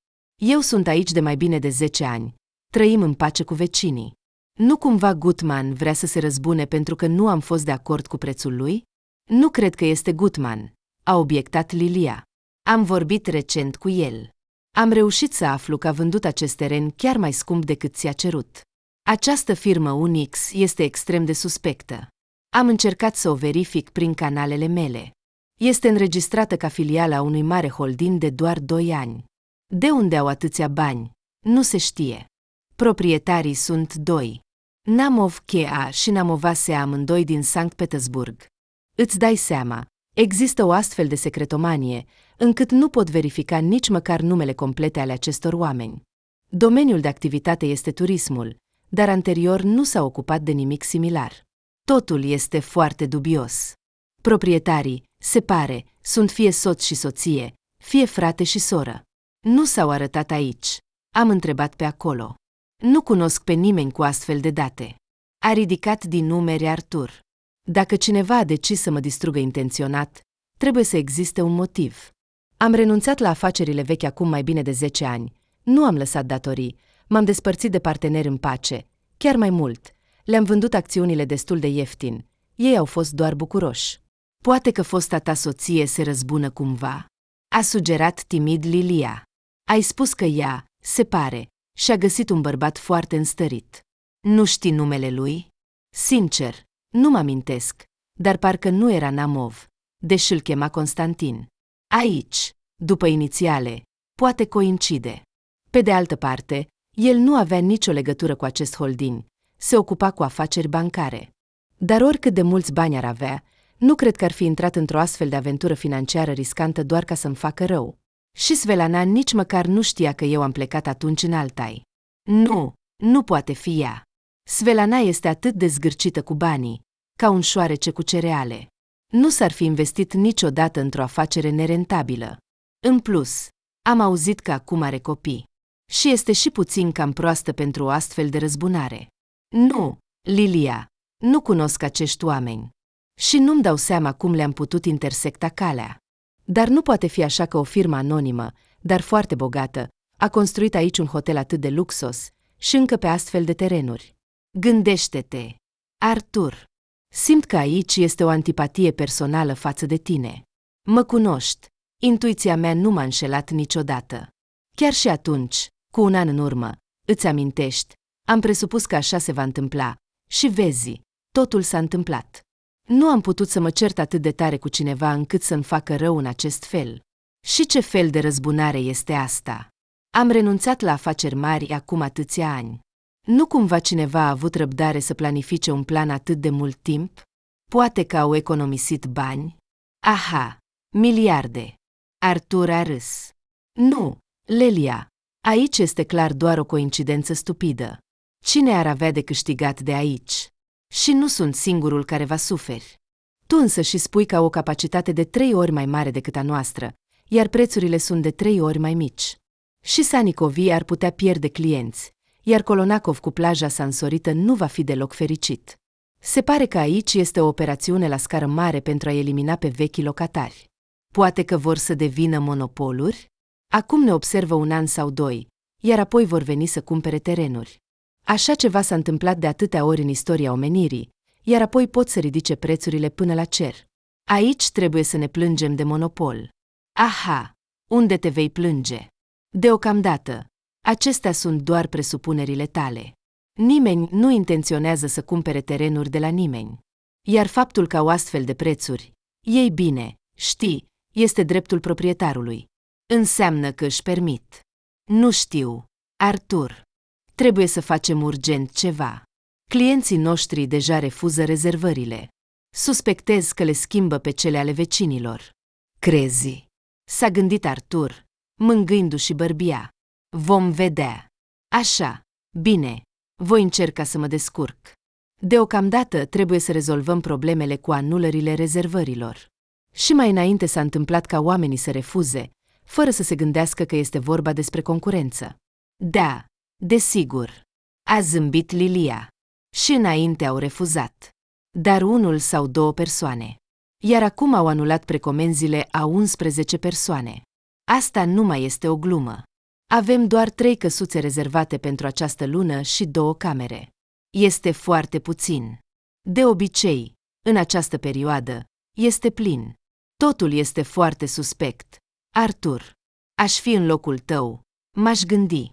Eu sunt aici de mai bine de 10 ani. Trăim în pace cu vecinii. Nu cumva Gutman vrea să se răzbune pentru că nu am fost de acord cu prețul lui? Nu cred că este Gutman, a obiectat Lilia. Am vorbit recent cu el. Am reușit să aflu că a vândut acest teren chiar mai scump decât ți-a cerut. Această firmă Unix este extrem de suspectă. Am încercat să o verific prin canalele mele. Este înregistrată ca filială a unui mare holding de doar 2 ani. De unde au atâția bani? Nu se știe. Proprietarii sunt 2. Namov K.A. și Namova S.A. amândoi din Sankt Petersburg. Îți dai seama, există o astfel de secretomanie, încât nu pot verifica nici măcar numele complete ale acestor oameni. Domeniul de activitate este turismul, dar anterior nu s-a ocupat de nimic similar. Totul este foarte dubios. Proprietarii, se pare, sunt fie soț și soție, fie frate și soră. Nu s-au arătat aici. Am întrebat pe acolo. Nu cunosc pe nimeni cu astfel de date. A ridicat din numeri Artur. Dacă cineva a decis să mă distrugă intenționat, trebuie să existe un motiv. Am renunțat la afacerile vechi acum mai bine de 10 ani. Nu am lăsat datorii, m-am despărțit de parteneri în pace. Chiar mai mult, le-am vândut acțiunile destul de ieftin. Ei au fost doar bucuroși. Poate că fosta ta soție se răzbună cumva? A sugerat timid Lilia. Ai spus că ea, se pare, și-a găsit un bărbat foarte înstărit. Nu știi numele lui? Sincer, nu mă amintesc, dar parcă nu era Namov, deși îl chema Constantin. Aici, după inițiale, poate coincide. Pe de altă parte, el nu avea nicio legătură cu acest holding, se ocupa cu afaceri bancare. Dar oricât de mulți bani ar avea, nu cred că ar fi intrat într-o astfel de aventură financiară riscantă doar ca să-mi facă rău. Și Svelana nici măcar nu știa că eu am plecat atunci în Altai. Nu poate fi ea. Svelana este atât de zgârcită cu banii, ca un șoarece cu cereale. Nu s-ar fi investit niciodată într-o afacere nerentabilă. În plus, am auzit că acum are copii. Și este și puțin cam proastă pentru o astfel de răzbunare. Nu, Lilia, nu cunosc acești oameni. Și nu-mi dau seama cum le-am putut intersecta calea. Dar nu poate fi așa că o firmă anonimă, dar foarte bogată, a construit aici un hotel atât de luxos și încă pe astfel de terenuri. Gândește-te, Artur. Simt că aici este o antipatie personală față de tine. Mă cunoști, intuiția mea nu m-a înșelat niciodată. Chiar și atunci, cu 1 an în urmă, îți amintești, am presupus că așa se va întâmpla și vezi, totul s-a întâmplat. Nu am putut să mă cert atât de tare cu cineva încât să-mi facă rău în acest fel. Și ce fel de răzbunare este asta? Am renunțat la afaceri mari acum atâția ani. Nu cumva cineva a avut răbdare să planifice un plan atât de mult timp? Poate că au economisit bani? Aha, miliarde. Artur a râs. Nu, Lelia, aici este clar doar o coincidență stupidă. Cine ar avea de câștigat de aici? Și nu sunt singurul care va suferi. Tu însă și spui că au o capacitate de 3 ori mai mare decât a noastră, iar prețurile sunt de 3 ori mai mici. Și Sanicovi ar putea pierde clienți, iar Kolonakov cu plaja sa însorită nu va fi deloc fericit. Se pare că aici este o operațiune la scară mare pentru a elimina pe vechii locatari. Poate că vor să devină monopoluri? Acum ne observă 1 an sau 2, iar apoi vor veni să cumpere terenuri. Așa ceva s-a întâmplat de atâtea ori în istoria omenirii, iar apoi pot să ridice prețurile până la cer. Aici trebuie să ne plângem de monopol. Aha, unde te vei plânge? Deocamdată, acestea sunt doar presupunerile tale. Nimeni nu intenționează să cumpere terenuri de la nimeni. Iar faptul că au astfel de prețuri, ei bine, știi, este dreptul proprietarului. Înseamnă că își permit. Nu știu, Artur. Trebuie să facem urgent ceva. Clienții noștri deja refuză rezervările. Suspectez că le schimbă pe cele ale vecinilor. Crezi? S-a gândit Artur, mângâindu-și bărbia. Vom vedea. Așa, bine, voi încerca să mă descurc. Deocamdată trebuie să rezolvăm problemele cu anulările rezervărilor. Și mai înainte s-a întâmplat ca oamenii să refuze, fără să se gândească că este vorba despre concurență. Da, desigur. A zâmbit Lilia. Și înainte au refuzat. Dar 1 sau 2 persoane. Iar acum au anulat precomenzile a 11 persoane. Asta nu mai este o glumă. Avem doar 3 căsuțe rezervate pentru această lună și 2 camere. Este foarte puțin. De obicei, în această perioadă, este plin. Totul este foarte suspect. Artur, aș fi în locul tău. M-aș gândi.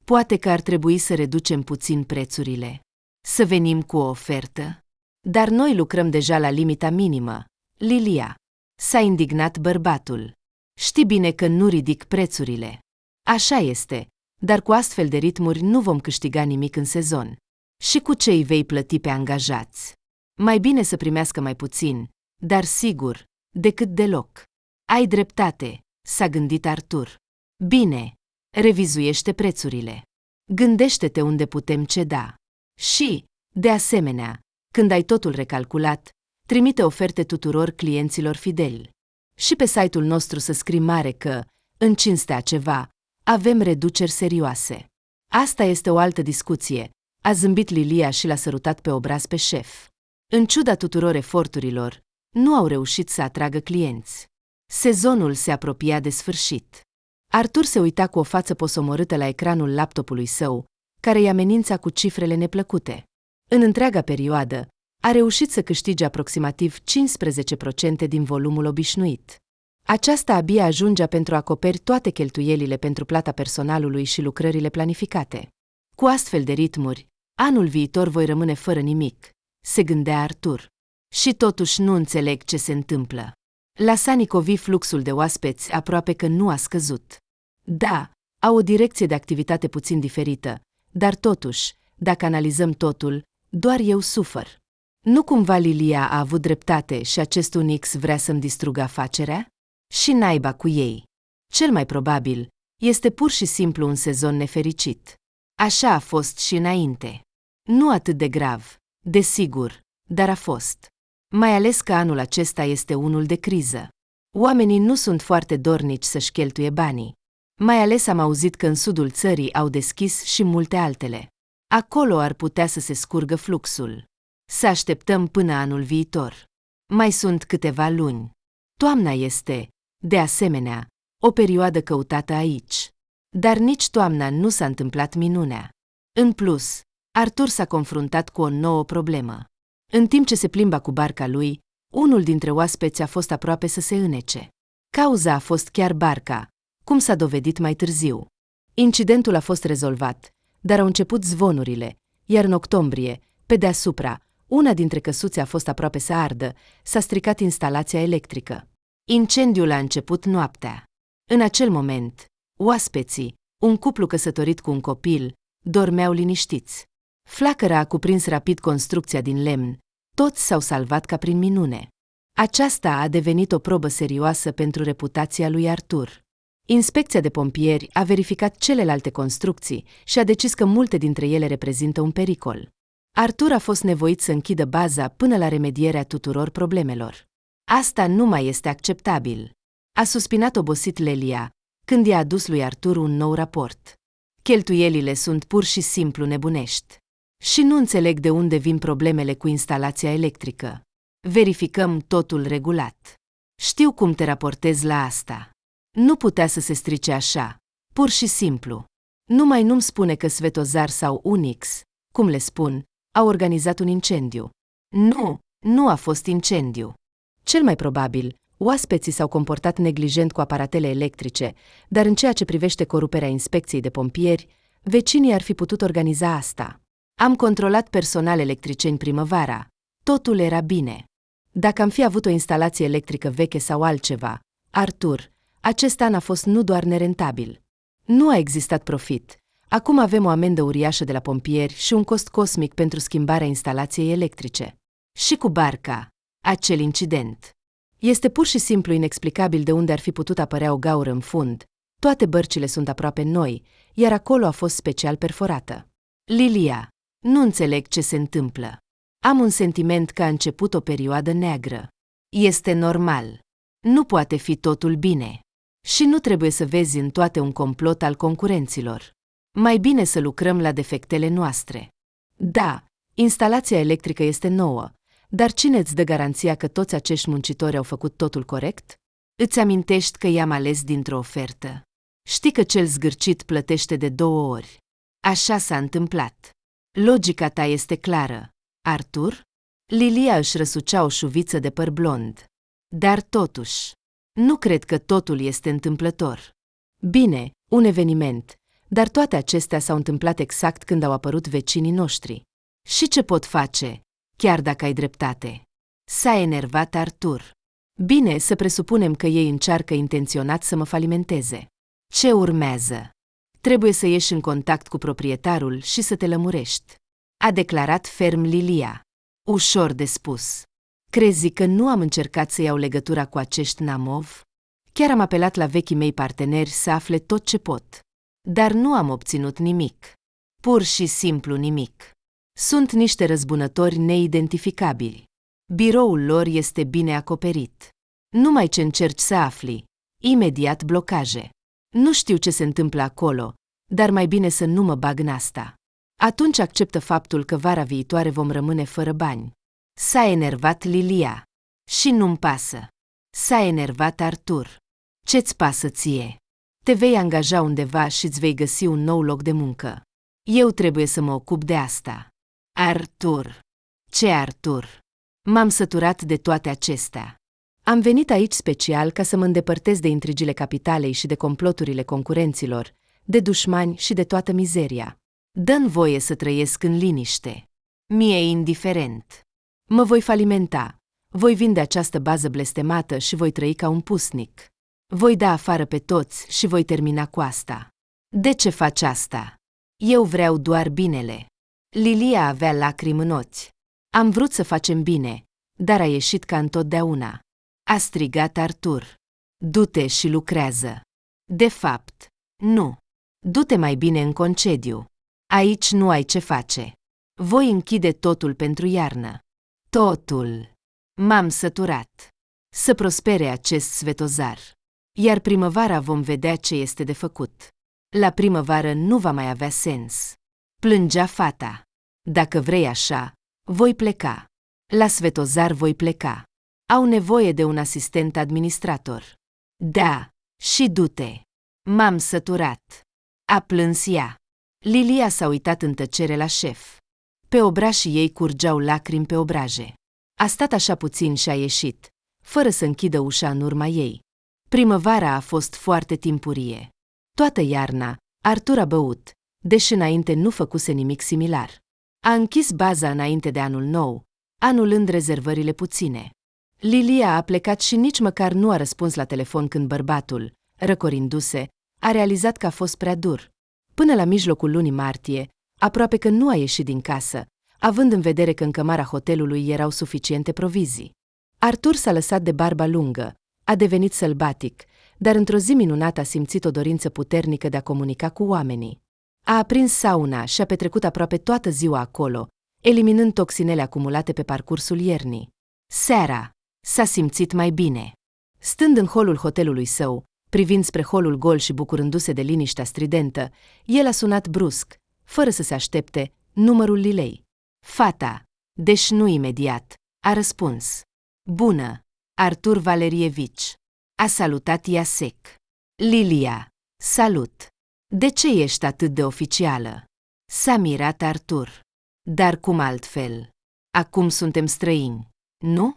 Poate că ar trebui să reducem puțin prețurile. Să venim cu o ofertă. Dar noi lucrăm deja la limita minimă. Lilia. S-a indignat bărbatul. Știi bine că nu ridic prețurile. Așa este, dar cu astfel de ritmuri nu vom câștiga nimic în sezon. Și cu ce îi vei plăti pe angajați? Mai bine să primească mai puțin, dar sigur, decât deloc. Ai dreptate, s-a gândit Artur. Bine, revizuiește prețurile. Gândește-te unde putem ceda. Și, de asemenea, când ai totul recalculat, trimite oferte tuturor clienților fideli. Și pe site-ul nostru să scrii mare că, în cinstea ceva, avem reduceri serioase. Asta este o altă discuție, a zâmbit Lilia și l-a sărutat pe obraz pe șef. În ciuda tuturor eforturilor, nu au reușit să atragă clienți. Sezonul se apropia de sfârșit. Artur se uita cu o față posomorâtă la ecranul laptopului său, care îi amenința cu cifrele neplăcute. În întreaga perioadă, a reușit să câștige aproximativ 15% din volumul obișnuit. Aceasta abia ajungea pentru a acoperi toate cheltuielile pentru plata personalului și lucrările planificate. Cu astfel de ritmuri, anul viitor voi rămâne fără nimic, se gândea Artur. Și totuși nu înțeleg ce se întâmplă. La Sanicovi fluxul de oaspeți aproape că nu a scăzut. Da, au o direcție de activitate puțin diferită, dar totuși, dacă analizăm totul, doar eu sufăr. Nu cumva Lilia a avut dreptate și acest Unix vrea să-mi distrugă afacerea? Și naiba cu ei. Cel mai probabil, este pur și simplu un sezon nefericit. Așa a fost și înainte. Nu atât de grav, desigur, dar a fost. Mai ales că anul acesta este unul de criză. Oamenii nu sunt foarte dornici să-și cheltuie banii. Mai ales am auzit că în sudul țării au deschis și multe altele. Acolo ar putea să se scurgă fluxul. Să așteptăm până anul viitor. Mai sunt câteva luni. Toamna este, de asemenea, o perioadă căutată aici. Dar nici toamna nu s-a întâmplat minunea. În plus, Artur s-a confruntat cu o nouă problemă. În timp ce se plimba cu barca lui, unul dintre oaspeți a fost aproape să se înnece. Cauza a fost chiar barca, cum s-a dovedit mai târziu. Incidentul a fost rezolvat, dar au început zvonurile, iar în octombrie, pe deasupra, una dintre căsuțe a fost aproape să ardă, s-a stricat instalația electrică. Incendiul a început noaptea. În acel moment, oaspeții, un cuplu căsătorit cu un copil, dormeau liniștiți. Flacăra a cuprins rapid construcția din lemn, toți s-au salvat ca prin minune. Aceasta a devenit o probă serioasă pentru reputația lui Artur. Inspecția de pompieri a verificat celelalte construcții și a decis că multe dintre ele reprezintă un pericol. Artur a fost nevoit să închidă baza până la remedierea tuturor problemelor. Asta nu mai este acceptabil. A suspinat obosit Lelia, când i-a adus lui Artur un nou raport. Cheltuielile sunt pur și simplu nebunești. Și nu înțeleg de unde vin problemele cu instalația electrică. Verificăm totul regulat. Știu cum te raportezi la asta. Nu putea să se strice așa, pur și simplu. Numai nu-mi spune că Svetozar sau Unix, cum le spun, au organizat un incendiu. Nu a fost incendiu. Cel mai probabil, oaspeții s-au comportat neglijent cu aparatele electrice, dar în ceea ce privește coruperea inspecției de pompieri, vecinii ar fi putut organiza asta. Am controlat personal electricieni primăvara. Totul era bine. Dacă am fi avut o instalație electrică veche sau altceva, Artur, acest an a fost nu doar nerentabil. Nu a existat profit. Acum avem o amendă uriașă de la pompieri și un cost cosmic pentru schimbarea instalației electrice. Și cu barca, acel incident. Este pur și simplu inexplicabil de unde ar fi putut apărea o gaură în fund. Toate bărcile sunt aproape noi, iar acolo a fost special perforată. Lilia, nu înțeleg ce se întâmplă. Am un sentiment că a început o perioadă neagră. Este normal. Nu poate fi totul bine. Și nu trebuie să vezi în toate un complot al concurenților. Mai bine să lucrăm la defectele noastre. Da, instalația electrică este nouă, dar cine îți dă garanția că toți acești muncitori au făcut totul corect? Îți amintești că i-am ales dintr-o ofertă? Știi că cel zgârcit plătește de 2 ori. Așa s-a întâmplat. Logica ta este clară, Artur? Lilia își răsucea o șuviță de păr blond. Dar totuși, nu cred că totul este întâmplător. Bine, un eveniment, dar toate acestea s-au întâmplat exact când au apărut vecinii noștri. Și ce pot face, chiar dacă ai dreptate? S-a enervat Artur. Bine, să presupunem că ei încearcă intenționat să mă falimenteze. Ce urmează? Trebuie să ieși în contact cu proprietarul și să te lămurești. A declarat ferm Lilia. Ușor de spus. Crezi că nu am încercat să iau legătura cu acești Namov? Chiar am apelat la vechii mei parteneri să afle tot ce pot. Dar nu am obținut nimic. Pur și simplu nimic. Sunt niște răzbunători neidentificabili. Biroul lor este bine acoperit. Numai ce încerci să afli, imediat blocaje. Nu știu ce se întâmplă acolo, dar mai bine să nu mă bag în asta. Atunci acceptă faptul că vara viitoare vom rămâne fără bani. S-a enervat Lilia. Și nu-mi pasă. S-a enervat Artur. Ce-ți pasă ție? Te vei angaja undeva și îți vei găsi un nou loc de muncă. Eu trebuie să mă ocup de asta. Artur. Ce Artur? M-am săturat de toate acestea. Am venit aici special ca să mă îndepărtez de intrigile capitalei și de comploturile concurenților, de dușmani și de toată mizeria. Dă-mi voie să trăiesc în liniște. Mie e indiferent. Mă voi falimenta. Voi vinde această bază blestemată și voi trăi ca un pusnic. Voi da afară pe toți și voi termina cu asta. De ce faci asta? Eu vreau doar binele. Lilia avea lacrimi în ochi. Am vrut să facem bine, dar a ieșit ca întotdeauna. A strigat Artur. Du-te și lucrează. De fapt, nu. Du-te mai bine în concediu. Aici nu ai ce face. Voi închide totul pentru iarnă. Totul. M-am săturat. Să prospere acest Svetozar. Iar primăvara vom vedea ce este de făcut. La primăvară nu va mai avea sens. Plângea fata. Dacă vrei așa, voi pleca. La Svetozar voi pleca. Au nevoie de un asistent administrator. Da, și du-te. M-am săturat. A plâns ea. Lilia s-a uitat în tăcere la șef. Pe obrașii ei curgeau lacrimi pe obraje. A stat așa puțin și a ieșit, fără să închidă ușa în urma ei. Primăvara a fost foarte timpurie. Toată iarna, Artur a băut, deși înainte nu făcuse nimic similar. A închis baza înainte de anul nou, anulând rezervările puține. Lilia a plecat și nici măcar nu a răspuns la telefon când bărbatul, răcorindu-se, a realizat că a fost prea dur. Până la mijlocul lunii martie, aproape că nu a ieșit din casă, având în vedere că în cămara hotelului erau suficiente provizii. Artur s-a lăsat de barba lungă, a devenit sălbatic, dar într-o zi minunată a simțit o dorință puternică de a comunica cu oamenii. A aprins sauna și a petrecut aproape toată ziua acolo, eliminând toxinele acumulate pe parcursul iernii. Seara, s-a simțit mai bine. Stând în holul hotelului său, privind spre holul gol și bucurându-se de liniștea stridentă, el a sunat brusc, fără să se aștepte, numărul Lilei. Fata, deși nu imediat, a răspuns. Bună, Artur Valerievici. A salutat ea sec. Lilia, salut. De ce ești atât de oficială? S-a mirat Artur. Dar cum altfel? Acum suntem străini, nu?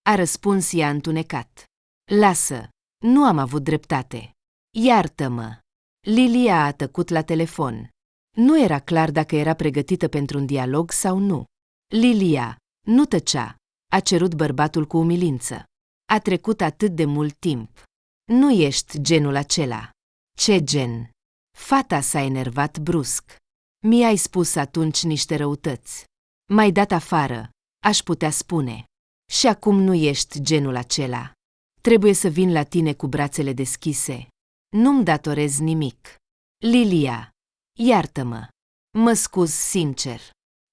A răspuns ea întunecat. Lasă, nu am avut dreptate. Iartă-mă. Lilia a tăcut la telefon. Nu era clar dacă era pregătită pentru un dialog sau nu. Lilia, nu tăcea, a cerut bărbatul cu umilință. A trecut atât de mult timp. Nu ești genul acela. Ce gen? Fata s-a enervat brusc. Mi-ai spus atunci niște răutăți. M-ai dat afară, aș putea spune. Și acum nu ești genul acela. Trebuie să vin la tine cu brațele deschise. Nu-mi datorez nimic. Lilia, iartă-mă. Mă scuz sincer.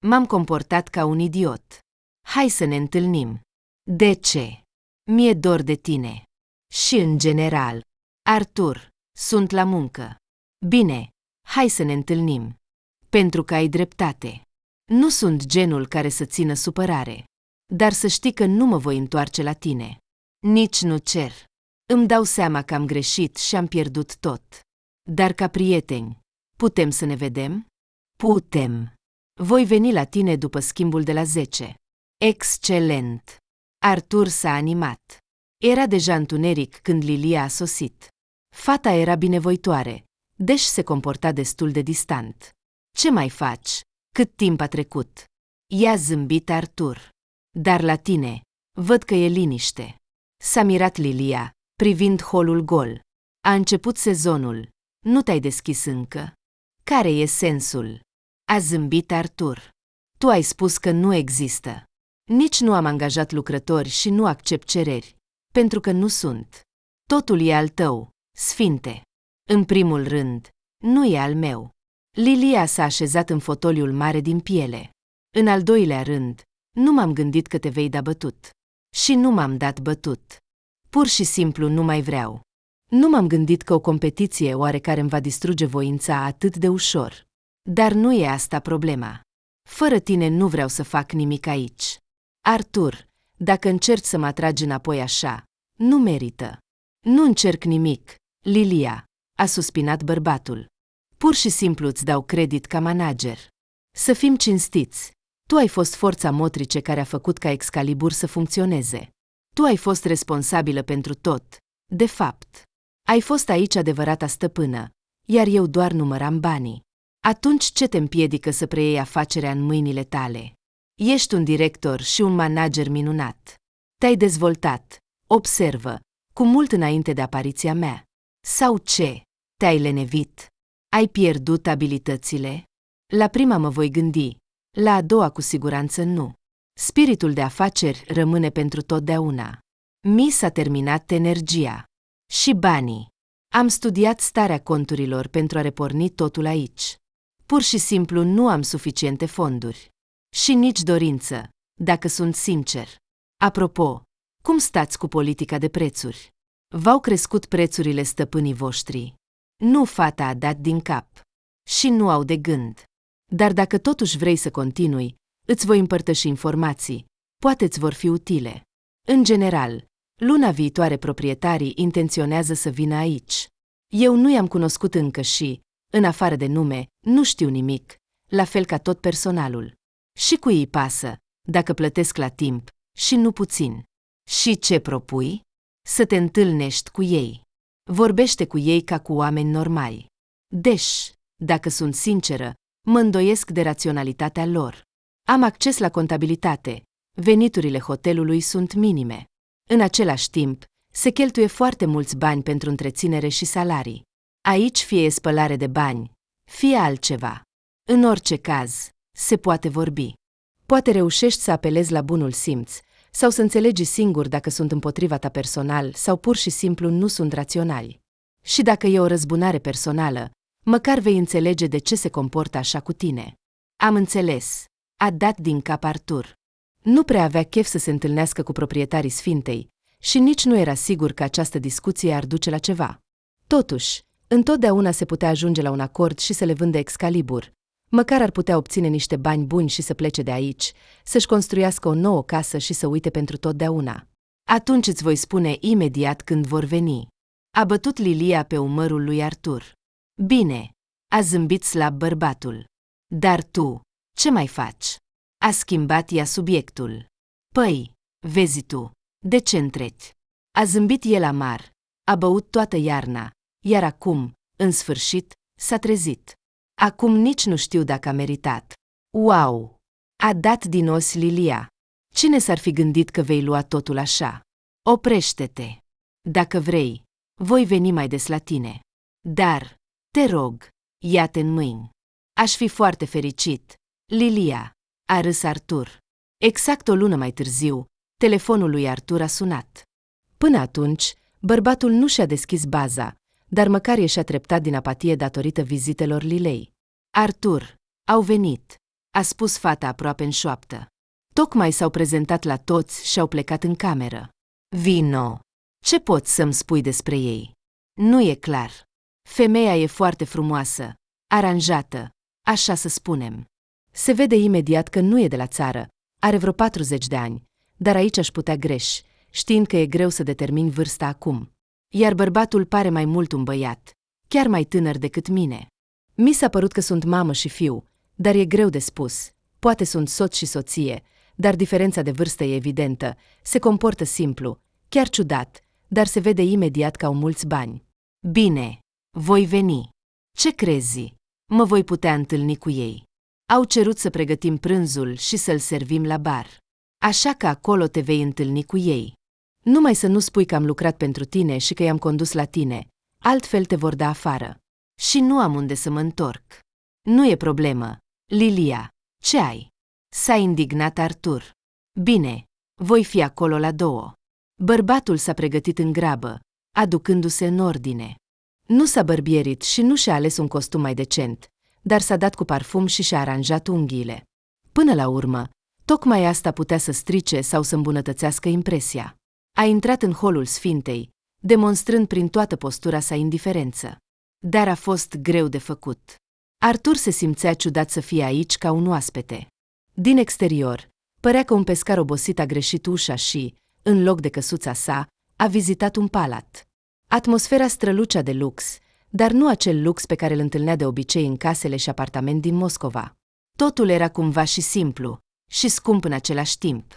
M-am comportat ca un idiot. Hai să ne întâlnim. De ce? Mi-e dor de tine. Și în general. Artur, sunt la muncă. Bine, hai să ne întâlnim. Pentru că ai dreptate. Nu sunt genul care să țină supărare. Dar să știi că nu mă voi întoarce la tine. Nici nu cer. Îmi dau seama că am greșit și am pierdut tot. Dar ca prieteni, putem să ne vedem? Putem. Voi veni la tine după schimbul de la 10. Excelent! Artur s-a animat. Era deja întuneric când Lilia a sosit. Fata era binevoitoare, deși se comporta destul de distant. Ce mai faci? Cât timp a trecut? I-a zâmbit Artur. Dar la tine, văd că e liniște. S-a mirat Lilia, privind holul gol. A început sezonul. Nu te-ai deschis încă? Care e sensul? A zâmbit Artur. Tu ai spus că nu există. Nici nu am angajat lucrători și nu accept cereri, pentru că nu sunt. Totul e al tău, sfinte. În primul rând, nu e al meu. Lilia s-a așezat în fotoliul mare din piele. În al doilea rând, nu m-am gândit că te vei da bătut. Și nu m-am dat bătut. Pur și simplu nu mai vreau. Nu m-am gândit că o competiție oarecare îmi va distruge voința atât de ușor. Dar nu e asta problema. Fără tine nu vreau să fac nimic aici. Artur, dacă încerci să mă atragi înapoi așa, nu merită. Nu încerc nimic, Lilia, a suspinat bărbatul. Pur și simplu îți dau credit ca manager. Să fim cinstiți, tu ai fost forța motrice care a făcut ca Excalibur să funcționeze. Tu ai fost responsabilă pentru tot. De fapt, ai fost aici adevărata stăpână, iar eu doar număram banii. Atunci ce te împiedică să preiei afacerea în mâinile tale? Ești un director și un manager minunat. Te-ai dezvoltat, observă, cu mult înainte de apariția mea. Sau ce? Te-ai lenevit? Ai pierdut abilitățile? La prima mă voi gândi, la a doua cu siguranță nu. Spiritul de afaceri rămâne pentru totdeauna. Mi s-a terminat energia. Și banii. Am studiat starea conturilor pentru a reporni totul aici. Pur și simplu nu am suficiente fonduri. Și nici dorință, dacă sunt sincer. Apropo, cum stați cu politica de prețuri? V-au crescut prețurile stăpânii voștri? Nu, fata a dat din cap. Și nu au de gând. Dar dacă totuși vrei să continui, îți voi împărtăși informații. Poate îți vor fi utile. În general, luna viitoare proprietarii intenționează să vină aici. Eu nu i-am cunoscut încă și, în afară de nume, nu știu nimic, la fel ca tot personalul. Și cui îi pasă, dacă plătesc la timp, și nu puțin. Și ce propui? Să te întâlnești cu ei. Vorbește cu ei ca cu oameni normali. Deși, dacă sunt sinceră, mă îndoiesc de raționalitatea lor. Am acces la contabilitate, veniturile hotelului sunt minime. În același timp, se cheltuie foarte mulți bani pentru întreținere și salarii. Aici fie e spălare de bani, fie altceva. În orice caz, se poate vorbi. Poate reușești să apelezi la bunul simț, sau să înțelegi singur dacă sunt împotriva ta personal sau pur și simplu nu sunt raționali. Și dacă e o răzbunare personală, măcar vei înțelege de ce se comportă așa cu tine. Am înțeles. A dat din cap Artur. Nu prea avea chef să se întâlnească cu proprietarii Sfintei și nici nu era sigur că această discuție ar duce la ceva. Totuși, întotdeauna se putea ajunge la un acord și să le vândă Excalibur. Măcar ar putea obține niște bani buni și să plece de aici, să-și construiască o nouă casă și să uite pentru totdeauna. Atunci îți voi spune imediat când vor veni. A bătut Lilia pe umărul lui Artur. Bine, a zâmbit slab bărbatul. Dar tu, ce mai faci? A schimbat ea subiectul. Păi, vezi tu, de ce întreci? A zâmbit el amar, a băut toată iarna, iar acum, în sfârșit, s-a trezit. Acum nici nu știu dacă a meritat. Wow! A dat din os Lilia. Cine s-ar fi gândit că vei lua totul așa? Oprește-te. Dacă vrei, voi veni mai des la tine. Dar, te rog, ia-te în mâini. Aș fi foarte fericit. Lilia, a râs Artur. Exact o lună mai târziu, telefonul lui Artur a sunat. Până atunci, bărbatul nu și-a deschis baza, dar măcar ieșea treptat din apatie datorită vizitelor Lilei. Artur, au venit, a spus fata aproape în șoaptă. Tocmai s-au prezentat la toți și au plecat în cameră. Vino! Ce poți să-mi spui despre ei? Nu e clar. Femeia e foarte frumoasă, aranjată, așa să spunem. Se vede imediat că nu e de la țară, are vreo 40 de ani, dar aici aș putea greși, știind că e greu să determini vârsta acum. Iar bărbatul pare mai mult un băiat, chiar mai tânăr decât mine. Mi s-a părut că sunt mamă și fiu, dar e greu de spus. Poate sunt soț și soție, dar diferența de vârstă e evidentă, se comportă simplu, chiar ciudat, dar se vede imediat că au mulți bani. Bine, voi veni. Ce crezi? Mă voi putea întâlni cu ei. Au cerut să pregătim prânzul și să-l servim la bar. Așa că acolo te vei întâlni cu ei. Numai să nu spui că am lucrat pentru tine și că i-am condus la tine, altfel te vor da afară. Și nu am unde să mă întorc. Nu e problemă, Lilia. Ce ai? S-a indignat Artur. Bine, voi fi acolo la 2. Bărbatul s-a pregătit în grabă, aducându-se în ordine. Nu s-a bărbierit și nu și-a ales un costum mai decent, dar s-a dat cu parfum și și-a aranjat unghiile. Până la urmă, tocmai asta putea să strice sau să îmbunătățească impresia. A intrat în holul Sfintei, demonstrând prin toată postura sa indiferență. Dar a fost greu de făcut. Artur se simțea ciudat să fie aici ca un oaspete. Din exterior, părea că un pescar obosit a greșit ușa și, în loc de căsuța sa, a vizitat un palat. Atmosfera strălucea de lux, dar nu acel lux pe care îl întâlnea de obicei în casele și apartament din Moscova. Totul era cumva și simplu, și scump în același timp.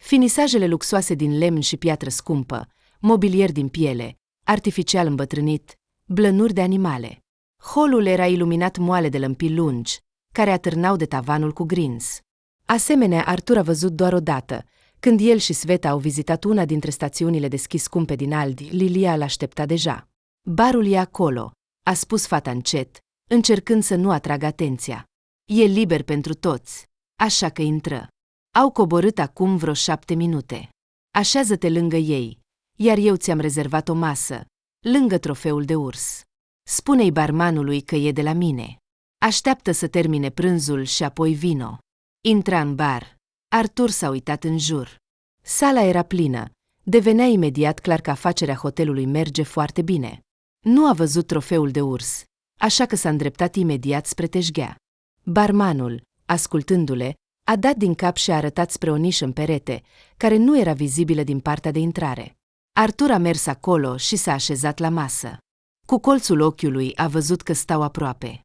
Finisajele luxoase din lemn și piatră scumpă, mobilier din piele, artificial îmbătrânit, blănuri de animale. Holul era iluminat moale de lămpii lungi, care atârnau de tavanul cu grinzi. Asemenea, Artur a văzut doar odată, când el și Sveta au vizitat una dintre stațiunile de schi scumpe din Aldi. Lilia l-aștepta deja. Barul e acolo, a spus fata încet, încercând să nu atragă atenția. E liber pentru toți, așa că intră. Au coborât acum vreo 7 minute. Așează-te lângă ei, iar eu ți-am rezervat o masă, lângă trofeul de urs. Spune-i barmanului că e de la mine. Așteaptă să termine prânzul și apoi vino. Intra în bar. Artur s-a uitat în jur. Sala era plină. Devenea imediat clar că afacerea hotelului merge foarte bine. Nu a văzut trofeul de urs, așa că s-a îndreptat imediat spre teșghea. Barmanul, ascultându-le, a dat din cap și a arătat spre o nișă în perete, care nu era vizibilă din partea de intrare. Artur a mers acolo și s-a așezat la masă. Cu colțul ochiului a văzut că stau aproape.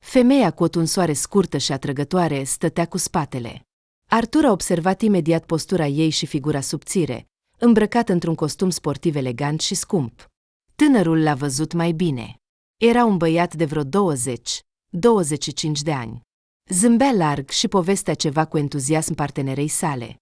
Femeia cu o tunsoare scurtă și atrăgătoare stătea cu spatele. Artur a observat imediat postura ei și figura subțire, îmbrăcată într-un costum sportiv elegant și scump. Tânărul l-a văzut mai bine. Era un băiat de vreo 20-25 de ani. Zâmbea larg și povestea ceva cu entuziasm partenerei sale.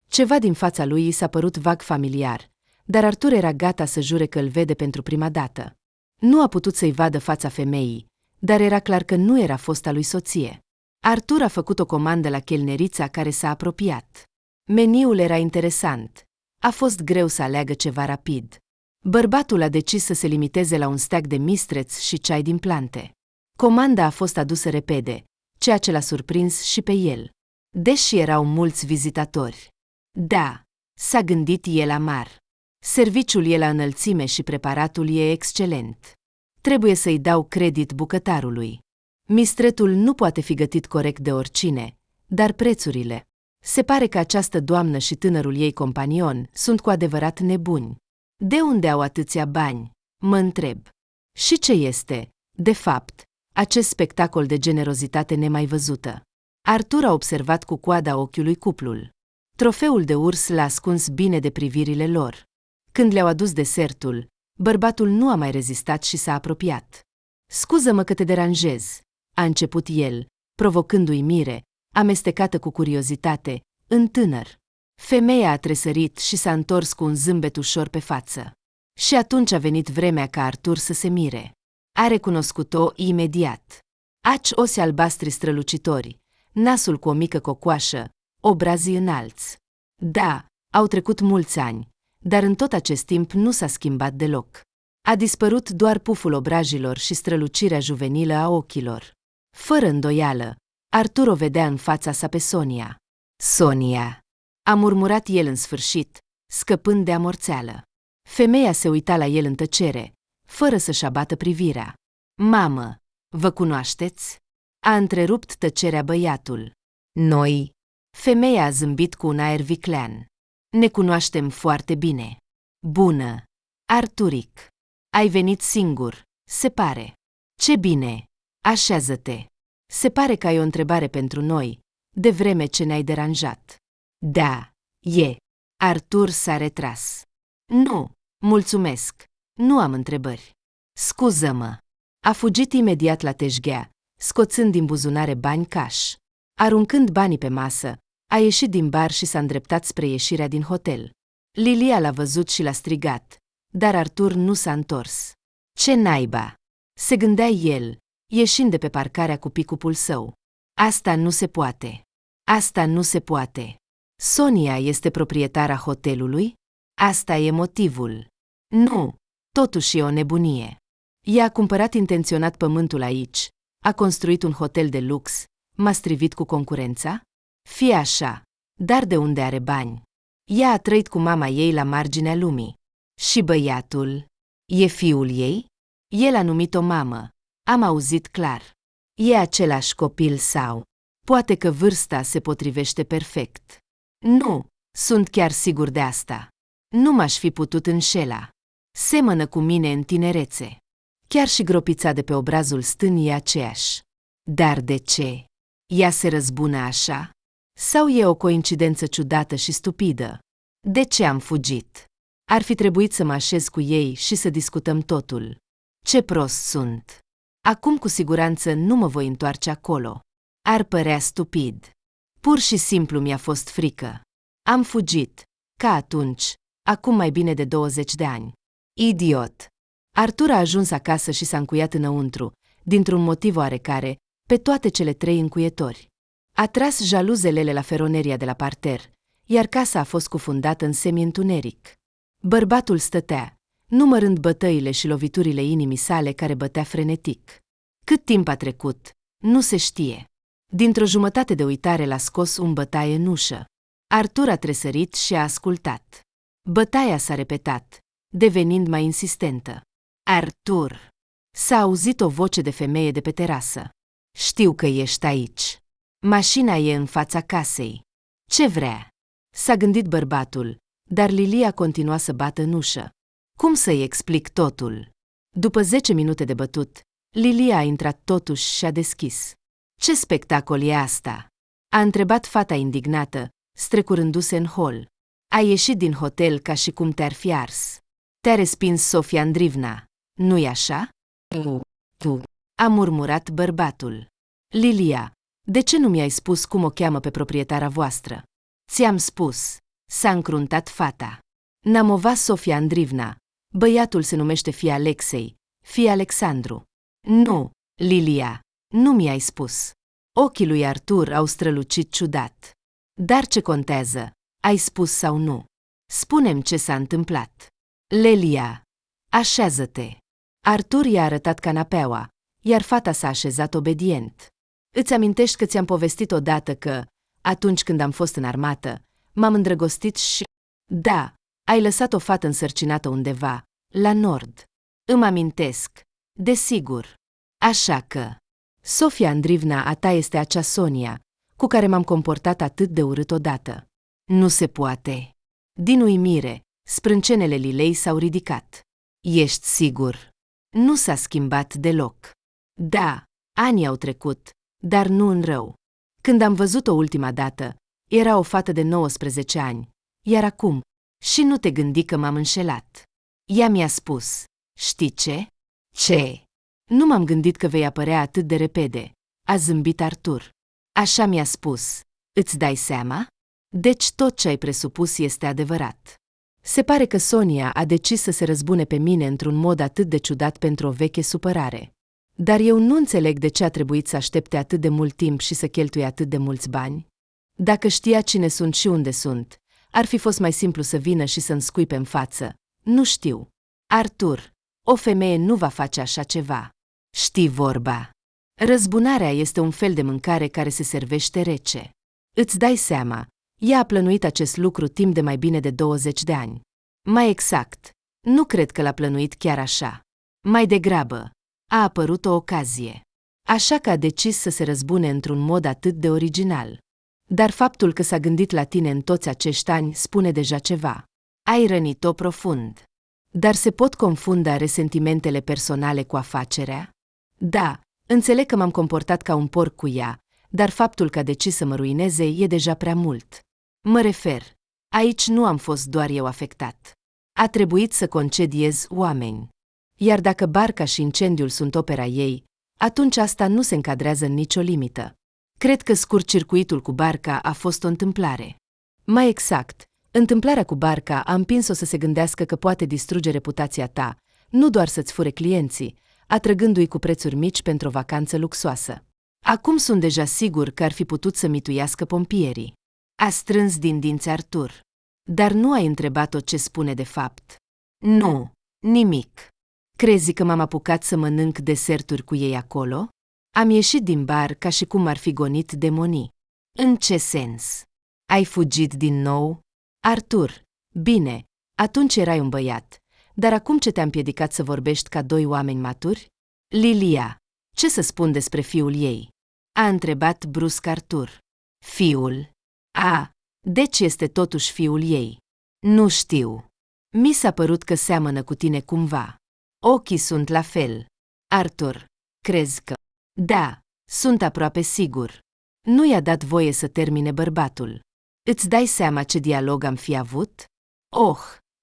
Ceva din fața lui i s-a părut vag familiar, dar Artur era gata să jure că îl vede pentru prima dată. Nu a putut să-i vadă fața femeii, dar era clar că nu era fosta lui soție. Artur a făcut o comandă la chelnerița care s-a apropiat. Meniul era interesant. A fost greu să aleagă ceva rapid. Bărbatul a decis să se limiteze la un steak de mistreț și ceai din plante. Comanda a fost adusă repede, ceea ce l-a surprins și pe el. Deși erau mulți vizitatori. Da, s-a gândit el amar. Serviciul e la înălțime și preparatul e excelent. Trebuie să-i dau credit bucătarului. Mistretul nu poate fi gătit corect de oricine, dar prețurile. Se pare că această doamnă și tânărul ei companion sunt cu adevărat nebuni. De unde au atâția bani? Mă întreb. Și ce este, de fapt, acest spectacol de generozitate nemai văzută? Artur a observat cu coada ochiului cuplul. Trofeul de urs l-a ascuns bine de privirile lor. Când le-au adus desertul, bărbatul nu a mai rezistat și s-a apropiat. Scuză-mă că te deranjez, a început el, provocând uimire, amestecată cu curiozitate, în tânăr. Femeia a tresărit și s-a întors cu un zâmbet ușor pe față. Și atunci a venit vremea ca Artur să se mire. A recunoscut-o imediat. Aci osi albastri strălucitori, nasul cu o mică cocoașă, obrazii înalți. Da, au trecut mulți ani, dar în tot acest timp nu s-a schimbat deloc. A dispărut doar puful obrajilor și strălucirea juvenilă a ochilor. Fără îndoială, Artur o vedea în fața sa pe Sonia. Sonia, a murmurat el în sfârșit, scăpând de amorțeală. Femeia se uita la el în tăcere, fără să-și abată privirea. Mamă, vă cunoașteți? A întrerupt tăcerea băiatul. Noi. Femeia a zâmbit cu un aer viclean. Ne cunoaștem foarte bine. Bună. Arturic. Ai venit singur, se pare. Ce bine! Așează-te! Se pare că ai o întrebare pentru noi, de vreme ce ne-ai deranjat. Da, e. Artur s-a retras. Nu, mulțumesc. Nu am întrebări. Scuză-mă. A fugit imediat la teșghea, scoțând din buzunare bani cash. Aruncând banii pe masă, a ieșit din bar și s-a îndreptat spre ieșirea din hotel. Lilia l-a văzut și l-a strigat, dar Artur nu s-a întors. Ce naiba! Se gândea el, ieșind de pe parcarea cu picupul său. Asta nu se poate. Asta nu se poate. Sonia este proprietara hotelului? Asta e motivul. Nu, totuși e o nebunie. Ea a cumpărat intenționat pământul aici, a construit un hotel de lux, m-a strivit cu concurența? Fie așa, dar de unde are bani? Ea a trăit cu mama ei la marginea lumii. Și băiatul? E fiul ei? El a numit-o mamă. Am auzit clar. E același copil sau? Poate că vârsta se potrivește perfect. Nu, sunt chiar sigur de asta. Nu m-aș fi putut înșela. Semănă cu mine în tinerețe. Chiar și gropița de pe obrazul stân e aceeași. Dar de ce? Ea se răzbună așa? Sau e o coincidență ciudată și stupidă? De ce am fugit? Ar fi trebuit să mă așez cu ei și să discutăm totul. Ce prost sunt! Acum cu siguranță nu mă voi întoarce acolo. Ar părea stupid. Pur și simplu mi-a fost frică. Am fugit, ca atunci, acum mai bine de 20 de ani. Idiot! Artur a ajuns acasă și s-a încuiat înăuntru, dintr-un motiv oarecare, pe toate cele 3 încuietori. A tras jaluzelele la feroneria de la parter, iar casa a fost cufundată în semi-întuneric. Bărbatul stătea, numărând bătăile și loviturile inimii sale care bătea frenetic. Cât timp a trecut, nu se știe. Dintr-o jumătate de uitare l-a scos un bătaie în ușă. Artur a tresărit și a ascultat. Bătaia s-a repetat, devenind mai insistentă. Artur! S-a auzit o voce de femeie de pe terasă. Știu că ești aici. Mașina e în fața casei. Ce vrea? S-a gândit bărbatul, dar Lilia continua să bată în ușă. Cum să-i explic totul? După 10 minute de bătut, Lilia a intrat totuși și a deschis. Ce spectacol e asta? A întrebat fata indignată, strecurându-se în hol. Ai ieșit din hotel ca și cum te-ar fi ars. Te-a respins Sofia Andrivna, nu-i așa? Tu. A murmurat bărbatul. Lilia, de ce nu mi-ai spus cum o cheamă pe proprietara voastră? Ți-am spus, s-a încruntat fata. Namova Sofia Andrivna. Băiatul se numește fie Alexei, fie Alexandru. Nu, Lilia, nu mi-ai spus. Ochii lui Artur au strălucit ciudat. Dar ce contează? Ai spus sau nu? Spune-mi ce s-a întâmplat. Lilia, așează-te. Artur i-a arătat canapeaua, iar fata s-a așezat obedient. Îți amintești că ți-am povestit odată că, atunci când am fost în armată, m-am îndrăgostit și... Da, ai lăsat o fată însărcinată undeva, la nord. Îmi amintesc, desigur. Așa că... Sofia Andrivna a ta este acea Sonia, cu care m-am comportat atât de urât odată. Nu se poate. Din uimire, sprâncenele Lilei s-au ridicat. Ești sigur? Nu s-a schimbat deloc. Da, anii au trecut, dar nu în rău. Când am văzut-o ultima dată, era o fată de 19 ani, iar acum, și nu te gândi că m-am înșelat. Ea mi-a spus, știi ce? Ce? Nu m-am gândit că vei apărea atât de repede, a zâmbit Artur. Așa mi-a spus, îți dai seama? Deci tot ce ai presupus este adevărat. Se pare că Sonia a decis să se răzbune pe mine într-un mod atât de ciudat pentru o veche supărare. Dar eu nu înțeleg de ce a trebuit să aștepte atât de mult timp și să cheltuie atât de mulți bani. Dacă știa cine sunt și unde sunt, ar fi fost mai simplu să vină și să-mi scuipe în față. Nu știu. Artur, o femeie nu va face așa ceva. Știi vorba. Răzbunarea este un fel de mâncare care se servește rece. Îți dai seama, ea a plănuit acest lucru timp de mai bine de 20 de ani. Mai exact, nu cred că l-a plănuit chiar așa. Mai degrabă, a apărut o ocazie. Așa că a decis să se răzbune într-un mod atât de original. Dar faptul că s-a gândit la tine în toți acești ani spune deja ceva. Ai rănit-o profund. Dar se pot confunda resentimentele personale cu afacerea? Da, înțeleg că m-am comportat ca un porc cu ea, dar faptul că a decis să mă ruineze e deja prea mult. Mă refer, aici nu am fost doar eu afectat. A trebuit să concediez oameni. Iar dacă barca și incendiul sunt opera ei, atunci asta nu se încadrează în nicio limită. Cred că scurt-circuitul cu barca a fost o întâmplare. Mai exact, întâmplarea cu barca a împins-o să se gândească că poate distruge reputația ta, nu doar să-ți fure clienții, atrăgându-i cu prețuri mici pentru o vacanță luxoasă. Acum sunt deja sigur că ar fi putut să mituiască pompierii. A strâns din dinți Artur. Dar nu ai întrebat-o ce spune de fapt. Nu, nimic. Crezi că m-am apucat să mănânc deserturi cu ei acolo? Am ieșit din bar ca și cum ar fi gonit demonii. În ce sens? Ai fugit din nou? Artur, bine, atunci erai un băiat, dar acum ce te-a împiedicat să vorbești ca doi oameni maturi? Lilia, ce să spun despre fiul ei? A întrebat brusc Artur. Fiul? Deci este totuși fiul ei. Nu știu. Mi s-a părut că seamănă cu tine cumva. Ochii sunt la fel. Artur, crezi că... Da, sunt aproape sigur. Nu i-a dat voie să termine bărbatul. Îți dai seama ce dialog am fi avut? Oh,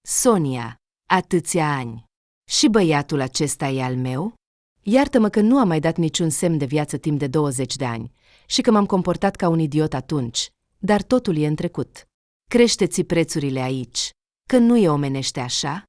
Sonia, atâția ani. Și băiatul acesta e al meu? Iartă-mă că nu am mai dat niciun semn de viață timp de 20 de ani și că m-am comportat ca un idiot atunci, dar totul e în trecut. Crește-ți prețurile aici, că nu e omenește așa?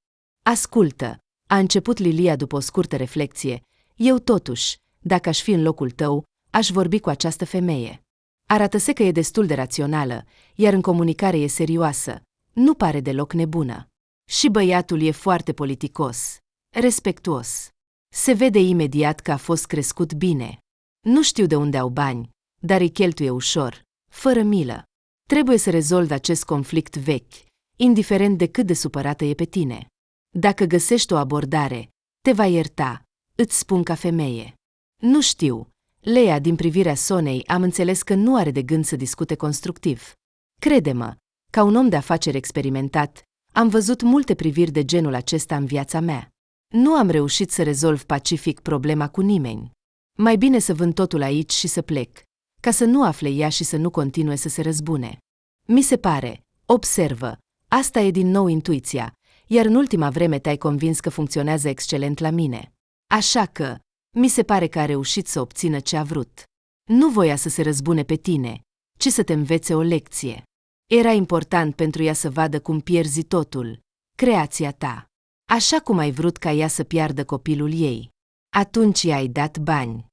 Ascultă, a început Lilia după o scurtă reflecție, eu totuși, dacă aș fi în locul tău, aș vorbi cu această femeie. Arată-se că e destul de rațională, iar în comunicare e serioasă, nu pare deloc nebună. Și băiatul e foarte politicos, respectuos. Se vede imediat că a fost crescut bine. Nu știu de unde au bani, dar îi cheltuie ușor, fără milă. Trebuie să rezolvi acest conflict vechi, indiferent de cât de supărată e pe tine. Dacă găsești o abordare, te va ierta, îți spun ca femeie. Nu știu, Lea, din privirea Sonei, am înțeles că nu are de gând să discute constructiv. Crede-mă, ca un om de afaceri experimentat, am văzut multe priviri de genul acesta în viața mea. Nu am reușit să rezolv pacific problema cu nimeni. Mai bine să vând totul aici și să plec, ca să nu afle ea și să nu continue să se răzbune. Mi se pare, observă, asta e din nou intuiția, iar în ultima vreme te-ai convins că funcționează excelent la mine. Așa că, mi se pare că a reușit să obțină ce a vrut. Nu voia să se răzbune pe tine, ci să te învețe o lecție. Era important pentru ea să vadă cum pierzi totul, creația ta. Așa cum ai vrut ca ea să piardă copilul ei. Atunci i-ai dat bani.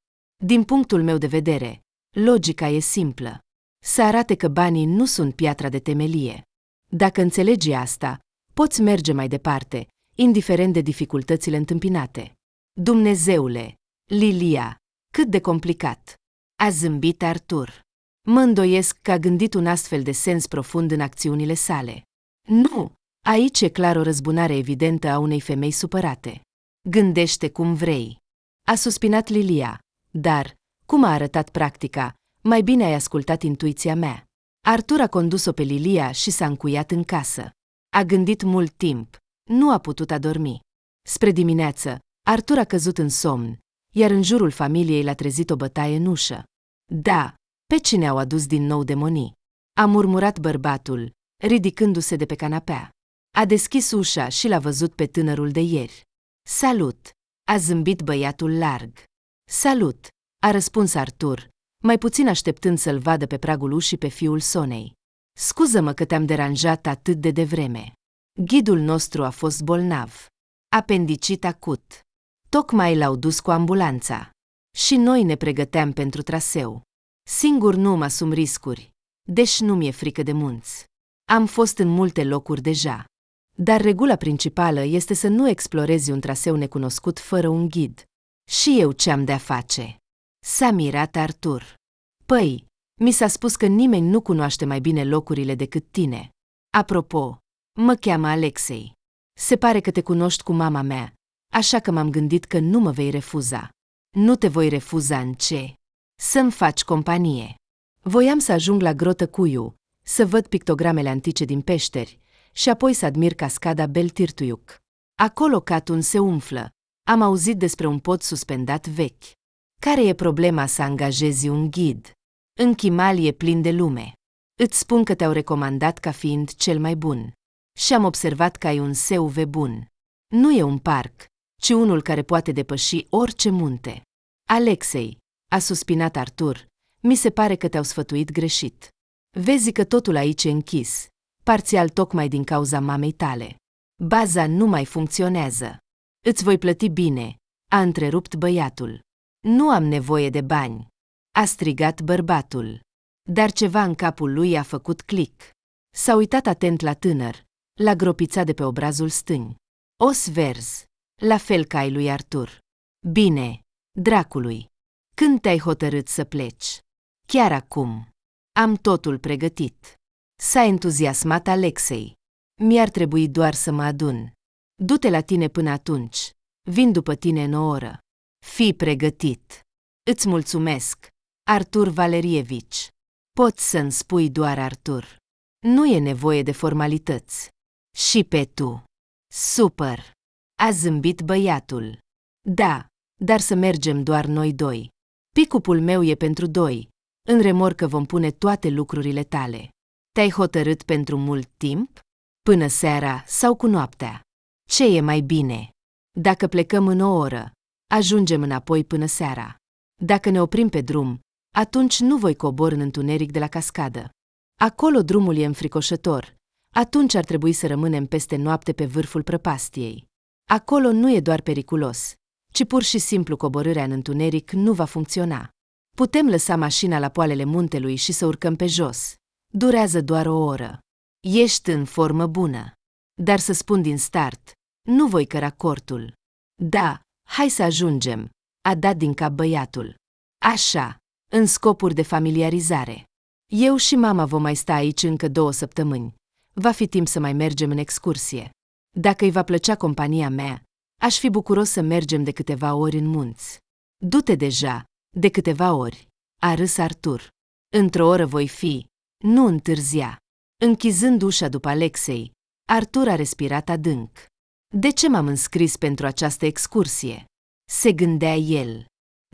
Din punctul meu de vedere, logica e simplă. Să arate că banii nu sunt piatra de temelie. Dacă înțelegi asta, poți merge mai departe, indiferent de dificultățile întâmpinate. Dumnezeule, Lilia, cât de complicat! A zâmbit Artur. Mă îndoiesc că a gândit un astfel de sens profund în acțiunile sale. Nu, aici e clar o răzbunare evidentă a unei femei supărate. Gândește cum vrei. A suspinat Lilia, dar, cum a arătat practica, mai bine ai ascultat intuiția mea. Artur a condus-o pe Lilia și s-a încuiat în casă. A gândit mult timp, nu a putut adormi. Spre dimineață, Artur a căzut în somn, iar în jurul familiei l-a trezit o bătaie în ușă. Da, pe cine au adus din nou demonii? A murmurat bărbatul, ridicându-se de pe canapea. A deschis ușa și l-a văzut pe tânărul de ieri. Salut! A zâmbit băiatul larg. Salut! A răspuns Artur, mai puțin așteptând să-l vadă pe pragul ușii pe fiul Sonei. Scuză-mă că te-am deranjat atât de devreme. Ghidul nostru a fost bolnav. Apendicit acut. Tocmai l-au dus cu ambulanța. Și noi ne pregăteam pentru traseu. Singur nu mă asum riscuri, deși nu mi-e frică de munți. Am fost în multe locuri deja. Dar regula principală este să nu explorezi un traseu necunoscut fără un ghid. Și eu ce-am de-a face? S-a mirat Artur. Păi, mi s-a spus că nimeni nu cunoaște mai bine locurile decât tine. Apropo, mă cheamă Alexei. Se pare că te cunoști cu mama mea, așa că m-am gândit că nu mă vei refuza. Nu te voi refuza în ce? Să-mi faci companie. Voiam să ajung la Grotă Cuiu, să văd pictogramele antice din peșteri și apoi să admir cascada Beltirtuiuc. Acolo Catun se umflă. Am auzit despre un pod suspendat vechi. Care e problema să angajezi un ghid? În Chimal e plin de lume. Îți spun că te-au recomandat ca fiind cel mai bun. Și am observat că ai un SUV bun. Nu e un parc, ci unul care poate depăși orice munte. Alexei, a suspinat Artur, mi se pare că te-au sfătuit greșit. Vezi că totul aici e închis, parțial tocmai din cauza mamei tale. Baza nu mai funcționează. Îți voi plăti bine, a întrerupt băiatul. Nu am nevoie de bani, a strigat bărbatul. Dar ceva în capul lui a făcut click. S-a uitat atent la tânăr, la gropița de pe obrazul stâng. Os verzi, la fel ca ai lui Artur. Bine, dracului. Când te-ai hotărât să pleci? Chiar acum. Am totul pregătit. S-a entuziasmat Alexei. Mi-ar trebui doar să mă adun. Du-te la tine până atunci. Vin după tine în o oră. Fii pregătit. Îți mulțumesc, Artur Valerievici. Poți să-mi spui doar Artur. Nu e nevoie de formalități. Și pe tu. Super! A zâmbit băiatul. Da, dar să mergem doar noi doi. Pick-up-ul meu e pentru doi. În remorcă vom pune toate lucrurile tale. Te-ai hotărât pentru mult timp? Până seara sau cu noaptea? Ce e mai bine? Dacă plecăm în o oră, ajungem înapoi până seara. Dacă ne oprim pe drum, atunci nu voi cobor în întuneric de la cascadă. Acolo drumul e înfricoșător. Atunci ar trebui să rămânem peste noapte pe vârful prăpastiei. Acolo nu e doar periculos, ci pur și simplu coborârea în întuneric nu va funcționa. Putem lăsa mașina la poalele muntelui și să urcăm pe jos. Durează doar o oră. Ești în formă bună. Dar să spun din start, nu voi căra cortul. Da, hai să ajungem, a dat din cap băiatul. Așa, în scopuri de familiarizare. Eu și mama vom mai sta aici încă 2 săptămâni. Va fi timp să mai mergem în excursie. Dacă îi va plăcea compania mea, aș fi bucuros să mergem de câteva ori în munți. Du-te deja, de câteva ori, a râs Artur. Într-o oră voi fi, nu întârzia. Închizând ușa după Alexei, Artur a respirat adânc. De ce m-am înscris pentru această excursie? Se gândea el.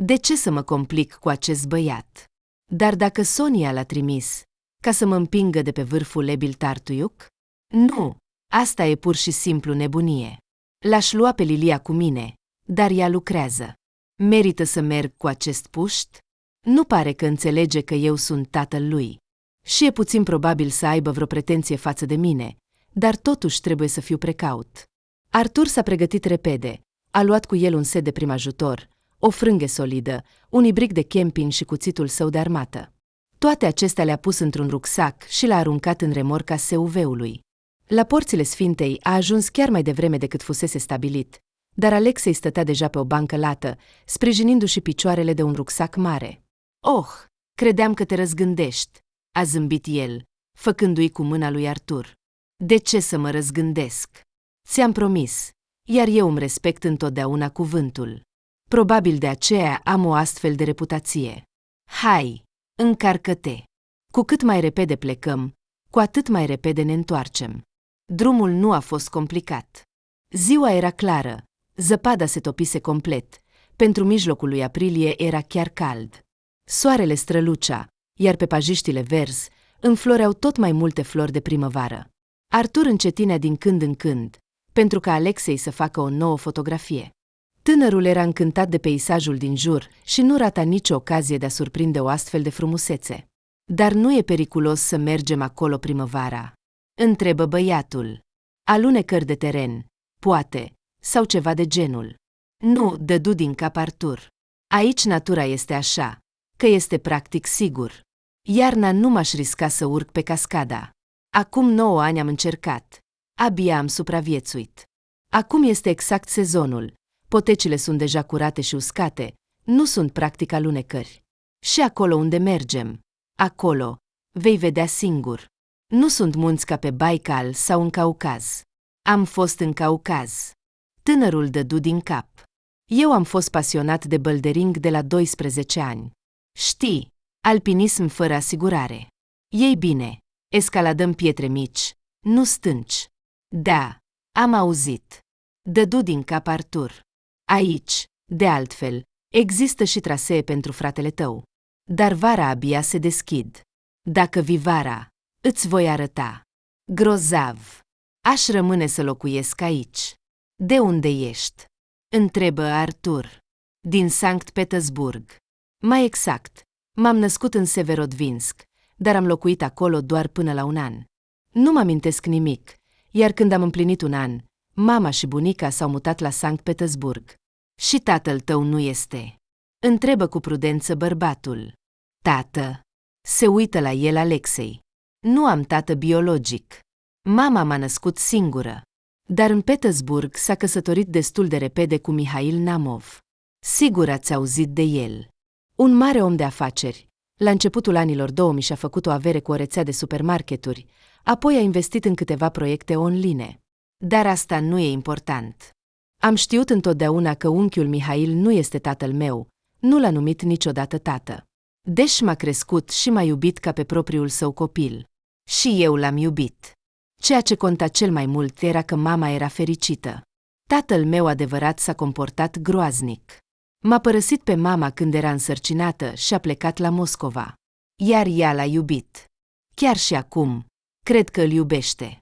De ce să mă complic cu acest băiat? Dar dacă Sonia l-a trimis, ca să mă împingă de pe vârful Ebil Tartuiuc? Nu, asta e pur și simplu nebunie. L-aș lua pe Lilia cu mine, dar ea lucrează. Merită să merg cu acest puști? Nu pare că înțelege că eu sunt tatăl lui. Și e puțin probabil să aibă vreo pretenție față de mine, dar totuși trebuie să fiu precaut. Artur s-a pregătit repede, a luat cu el un set de prim ajutor, o frânghă solidă, un ibric de camping și cuțitul său de armată. Toate acestea le-a pus într-un rucsac și l-a aruncat în remorca SUV-ului. La porțile Sfintei a ajuns chiar mai devreme decât fusese stabilit, dar Alexei stătea deja pe o bancă lată, sprijinindu-și picioarele de un rucsac mare. Oh, credeam că te răzgândești, a zâmbit el, făcându-i cu mâna lui Artur. De ce să mă răzgândesc? Ți-am promis, iar eu îmi respect întotdeauna cuvântul. Probabil de aceea am o astfel de reputație. Hai, încarcă-te! Cu cât mai repede plecăm, cu atât mai repede ne întoarcem. Drumul nu a fost complicat. Ziua era clară, zăpada se topise complet, pentru mijlocul lui aprilie era chiar cald. Soarele strălucea, iar pe pajiștile verzi înfloreau tot mai multe flori de primăvară. Artur încetinea din când în când, pentru ca Alexei să facă o nouă fotografie. Tânărul era încântat de peisajul din jur și nu rata nicio ocazie de a surprinde o astfel de frumusețe. Dar nu e periculos să mergem acolo primăvara? Întrebă băiatul. Alunecări de teren, poate, sau ceva de genul. Nu, dădu din cap Artur. Aici natura este așa, că este practic sigur. Iarna nu m-aș risca să urc pe cascada. Acum 9 ani am încercat. Abia am supraviețuit. Acum este exact sezonul. Potecile sunt deja curate și uscate, nu sunt practic alunecări. Și acolo unde mergem, acolo, vei vedea singur. Nu sunt munți ca pe Baikal sau în Caucaz. Am fost în Caucaz. Tânărul dădu din cap. Eu am fost pasionat de bouldering de la 12 ani. Știi, alpinism fără asigurare. Ei bine, escaladăm pietre mici, nu stânci. Da, am auzit. Dădu din cap Artur. Aici, de altfel, Există și trasee pentru fratele tău. Dar vara abia se deschid. Dacă vii vara, îți voi arăta. Grozav! Aș rămâne să locuiesc aici. De unde ești? Întrebă Artur. Din Sankt Petersburg. Mai exact, m-am născut în Severodvinsk, dar am locuit acolo doar până la un an. Nu mă amintesc nimic, iar când am împlinit un an, mama și bunica s-au mutat la Sankt Petersburg. Și tatăl tău nu este? Întrebă cu prudență bărbatul. Tată. Se uită la el Alexei. Nu am tată biologic. Mama m-a născut singură. Dar în Petersburg s-a căsătorit destul de repede cu Mihail Namov. Sigur ați auzit de el. Un mare om de afaceri. La începutul anilor 2000 și-a făcut o avere cu o rețea de supermarketuri, apoi a investit în câteva proiecte online. Dar asta nu e important. Am știut întotdeauna că unchiul Mihail nu este tatăl meu, nu l-a numit niciodată tată. Deci m-a crescut și m-a iubit ca pe propriul său copil. Și eu l-am iubit. Ceea ce conta cel mai mult era că mama era fericită. Tatăl meu adevărat s-a comportat groaznic. M-a părăsit pe mama când era însărcinată și a plecat la Moscova. Iar ea l-a iubit. Chiar și acum, cred că îl iubește.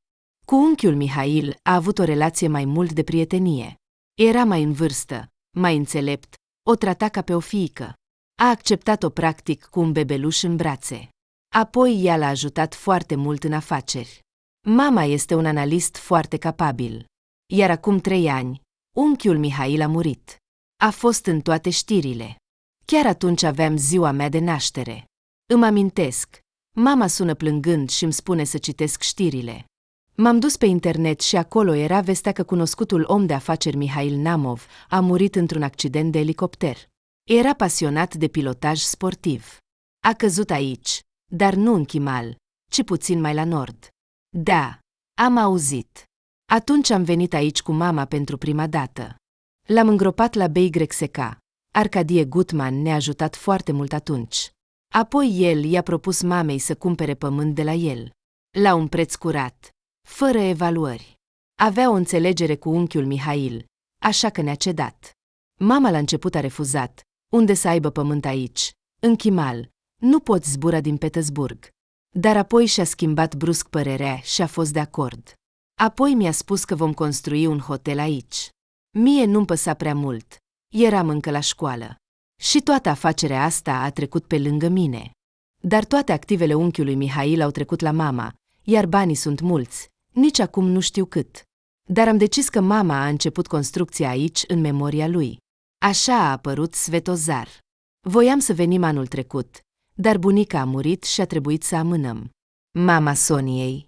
Cu unchiul Mihail a avut o relație mai mult de prietenie. Era mai în vârstă, mai înțelept, o trata ca pe o fiică. A acceptat-o practic cu un bebeluș în brațe. Apoi ea l-a ajutat foarte mult în afaceri. Mama este un analist foarte capabil. Iar acum 3 ani, unchiul Mihail a murit. A fost în toate știrile. Chiar atunci aveam ziua mea de naștere. Îmi amintesc. Mama sună plângând și îmi spune să citesc știrile. M-am dus pe internet și acolo era vestea că cunoscutul om de afaceri Mihail Namov a murit într-un accident de elicopter. Era pasionat de pilotaj sportiv. A căzut aici, dar nu în Chimal, ci puțin mai la nord. Da, am auzit. Atunci am venit aici cu mama pentru prima dată. L-am îngropat la BYSK. Arcadie Gutman ne-a ajutat foarte mult atunci. Apoi el i-a propus mamei să cumpere pământ de la el. La un preț curat, fără evaluări. Avea o înțelegere cu unchiul Mihail, așa că ne-a cedat. Mama la început a refuzat. Unde să aibă pământ aici? În Chimal. Nu poți zbura din Petersburg. Dar apoi și-a schimbat brusc părerea și a fost de acord. Apoi mi-a spus că vom construi un hotel aici. Mie nu-mi păsa prea mult. Eram încă la școală. Și toată afacerea asta a trecut pe lângă mine. Dar toate activele unchiului Mihail au trecut la mama, iar banii sunt mulți, nici acum nu știu cât. Dar am decis că mama a început construcția aici în memoria lui. Așa a apărut Svetozar. Voiam să venim anul trecut, dar bunica a murit și a trebuit să amânăm. Mama Soniei?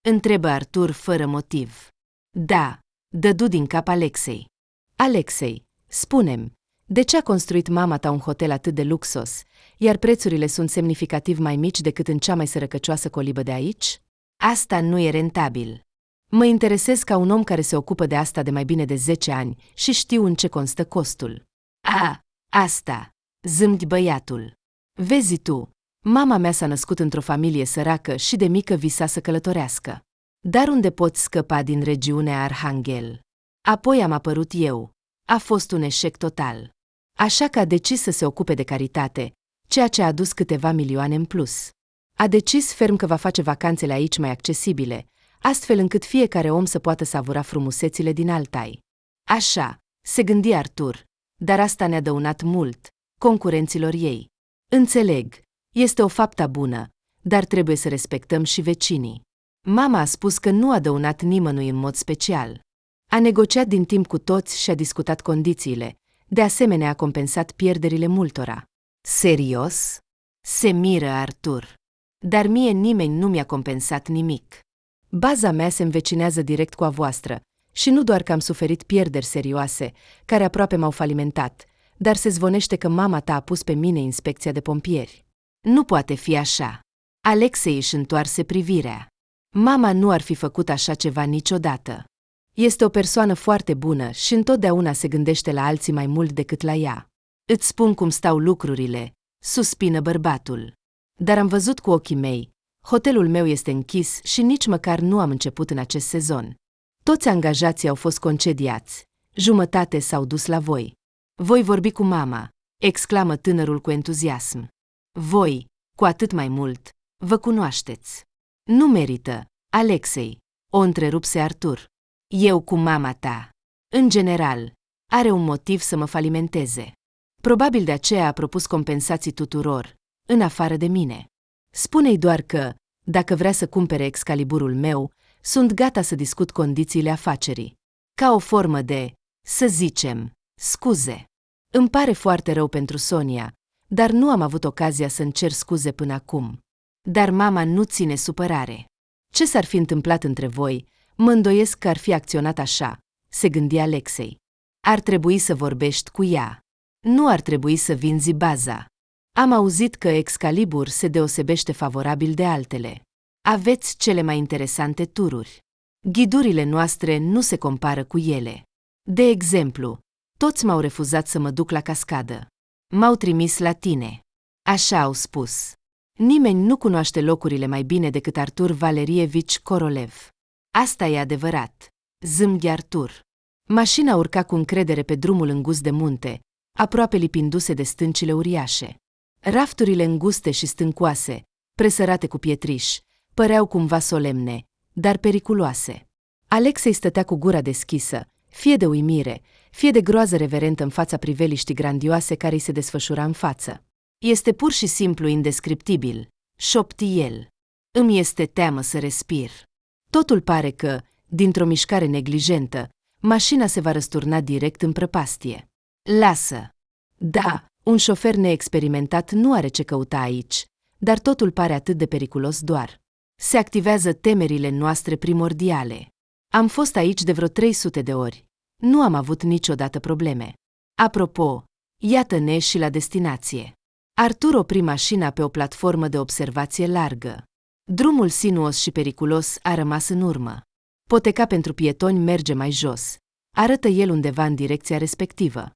Întrebă Artur fără motiv. Da, dădu din cap Alexei. Alexei, spune-mi, de ce a construit mama ta un hotel atât de luxos, iar prețurile sunt semnificativ mai mici decât în cea mai sărăcăcioasă colibă de aici? Asta nu e rentabil. Mă interesez ca un om care se ocupă de asta de mai bine de 10 ani și știu în ce constă costul. Asta, zâmbă băiatul. Vezi tu, mama mea s-a născut într-o familie săracă și de mică visa să călătorească. Dar unde poți scăpa din regiunea Arhangel? Apoi am apărut eu. A fost un eșec total. Așa că a decis să se ocupe de caritate, ceea ce a adus câteva milioane în plus. A decis ferm că va face vacanțele aici mai accesibile, astfel încât fiecare om să poată savura frumusețile din Altai. Așa, se gândi Artur, dar asta ne-a dăunat mult, concurenților ei. Înțeleg, este o faptă bună, dar trebuie să respectăm și vecinii. Mama a spus că nu a dăunat nimănui în mod special. A negociat din timp cu toți și a discutat condițiile, de asemenea a compensat pierderile multora. Serios? Se miră Artur. Dar mie nimeni nu mi-a compensat nimic. Baza mea se învecinează direct cu a voastră și nu doar că am suferit pierderi serioase, care aproape m-au falimentat, dar se zvonește că mama ta a pus pe mine inspecția de pompieri. Nu poate fi așa. Alexei își întoarse privirea. Mama nu ar fi făcut așa ceva niciodată. Este o persoană foarte bună și întotdeauna se gândește la alții mai mult decât la ea. Îți spun cum stau lucrurile, suspină bărbatul. Dar am văzut cu ochii mei. Hotelul meu este închis și nici măcar nu am început în acest sezon. Toți angajații au fost concediați. Jumătate s-au dus la voi. Voi vorbi cu mama. exclamă tânărul cu entuziasm. Voi, cu atât mai mult, vă cunoașteți. Nu merită, Alexei, o întrerupse Artur. Eu cu mama ta. În general, are un motiv să mă falimenteze. Probabil de aceea a propus compensații tuturor, în afară de mine. Spune-i doar că, dacă vrea să cumpere Excaliburul meu, sunt gata să discut condițiile afacerii. Ca o formă de, să zicem, scuze. Îmi pare foarte rău pentru Sonia, dar nu am avut ocazia să-mi cer scuze până acum. Dar mama nu ține supărare. Ce s-ar fi întâmplat între voi, mă îndoiesc că ar fi acționat așa, se gândi Alexei. Ar trebui să vorbești cu ea. Nu ar trebui să vinzi baza. Am auzit că Excalibur se deosebește favorabil de altele. Aveți cele mai interesante tururi. Ghidurile noastre nu se compară cu ele. De exemplu, toți m-au refuzat să mă duc la cascadă. M-au trimis la tine. Așa au spus. Nimeni nu cunoaște locurile mai bine decât Artur Valerievici Korolev. Asta e adevărat, zâmbie Artur. Mașina urca cu încredere pe drumul îngust de munte, aproape lipindu-se de stâncile uriașe. Rafturile înguste și stâncoase, presărate cu pietriș, păreau cumva solemne, dar periculoase. Alexei stătea cu gura deschisă, fie de uimire, fie de groază reverentă în fața priveliștii grandioase care îi se desfășura în față. Este pur și simplu indescriptibil, șopti el. Îmi este teamă să respir. Totul pare că, dintr-o mișcare neglijentă, mașina se va răsturna direct în prăpastie. Lasă! Da, un șofer neexperimentat nu are ce căuta aici, dar totul pare atât de periculos doar. Se activează temerile noastre primordiale. Am fost aici de vreo 300 de ori. Nu am avut niciodată probleme. Apropo, iată-ne și la destinație. Artur opri mașina pe o platformă de observație largă. Drumul sinuos și periculos a rămas în urmă. Poteca pentru pietoni merge mai jos. Arătă el undeva în direcția respectivă.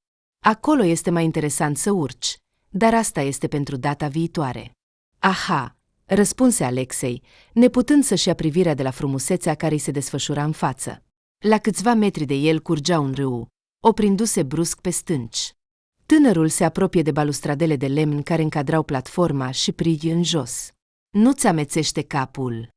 Acolo este mai interesant să urci, dar asta este pentru data viitoare. Aha, răspunse Alexei, neputând să-și ia privirea de la frumusețea care îi se desfășura în față. La câțiva metri de el curgea un râu, oprindu-se brusc pe stânci. Tânărul se apropie de balustradele de lemn care încadrau platforma și prigi în jos. Nu-ți amețește capul,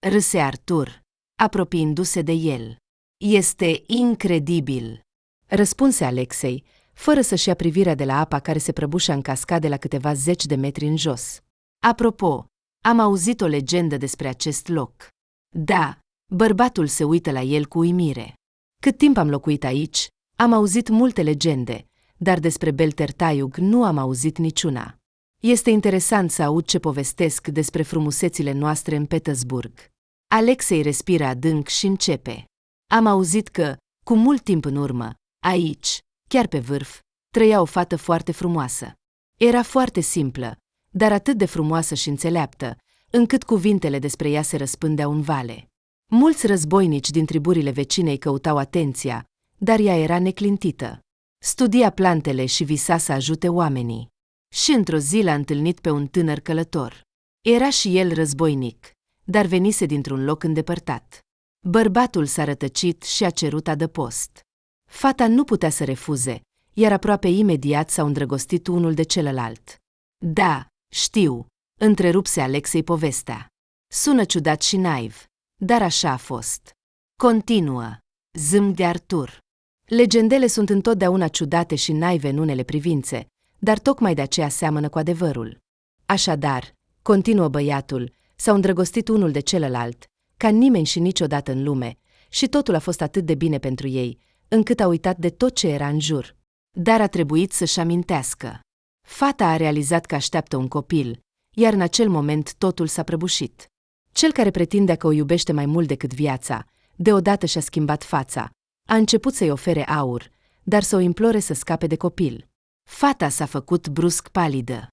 râse Artur, apropiindu-se de el. Este incredibil, răspunse Alexei, fără să-și ia privirea de la apa care se prăbușea în cascade la câteva zeci de metri în jos. Apropo, am auzit o legendă despre acest loc. Da, bărbatul se uită la el cu uimire. Cât timp am locuit aici, am auzit multe legende, dar despre Beltertaiug nu am auzit niciuna. Este interesant să aud ce povestesc despre frumusețile noastre în Petersburg. Alexei respiră adânc și începe. Am auzit că, cu mult timp în urmă, aici, chiar pe vârf, trăia o fată foarte frumoasă. Era foarte simplă, dar atât de frumoasă și înțeleaptă, încât cuvintele despre ea se răspândeau în vale. Mulți războinici din triburile vecinei căutau atenția, dar ea era neclintită. Studia plantele și visa să ajute oamenii. Și într-o zi l-a întâlnit pe un tânăr călător. Era și el războinic, dar venise dintr-un loc îndepărtat. Bărbatul s-a rătăcit și a cerut adăpost. Fata nu putea să refuze, iar aproape imediat s-au îndrăgostit unul de celălalt. Da, știu, întrerupse Alexei povestea. Sună ciudat și naiv, dar așa a fost. Continuă, zâmbie Artur. Legendele sunt întotdeauna ciudate și naive în unele privințe, dar tocmai de aceea seamănă cu adevărul. Așadar, continuă băiatul, s-au îndrăgostit unul de celălalt, ca nimeni și niciodată în lume, și totul a fost atât de bine pentru ei, încât a uitat de tot ce era în jur. Dar a trebuit să-și amintească. Fata a realizat că așteaptă un copil, iar în acel moment totul s-a prăbușit. Cel care pretindea că o iubește mai mult decât viața, deodată și-a schimbat fața, a început să-i ofere aur, dar să o implore să scape de copil. Fata s-a făcut brusc palidă.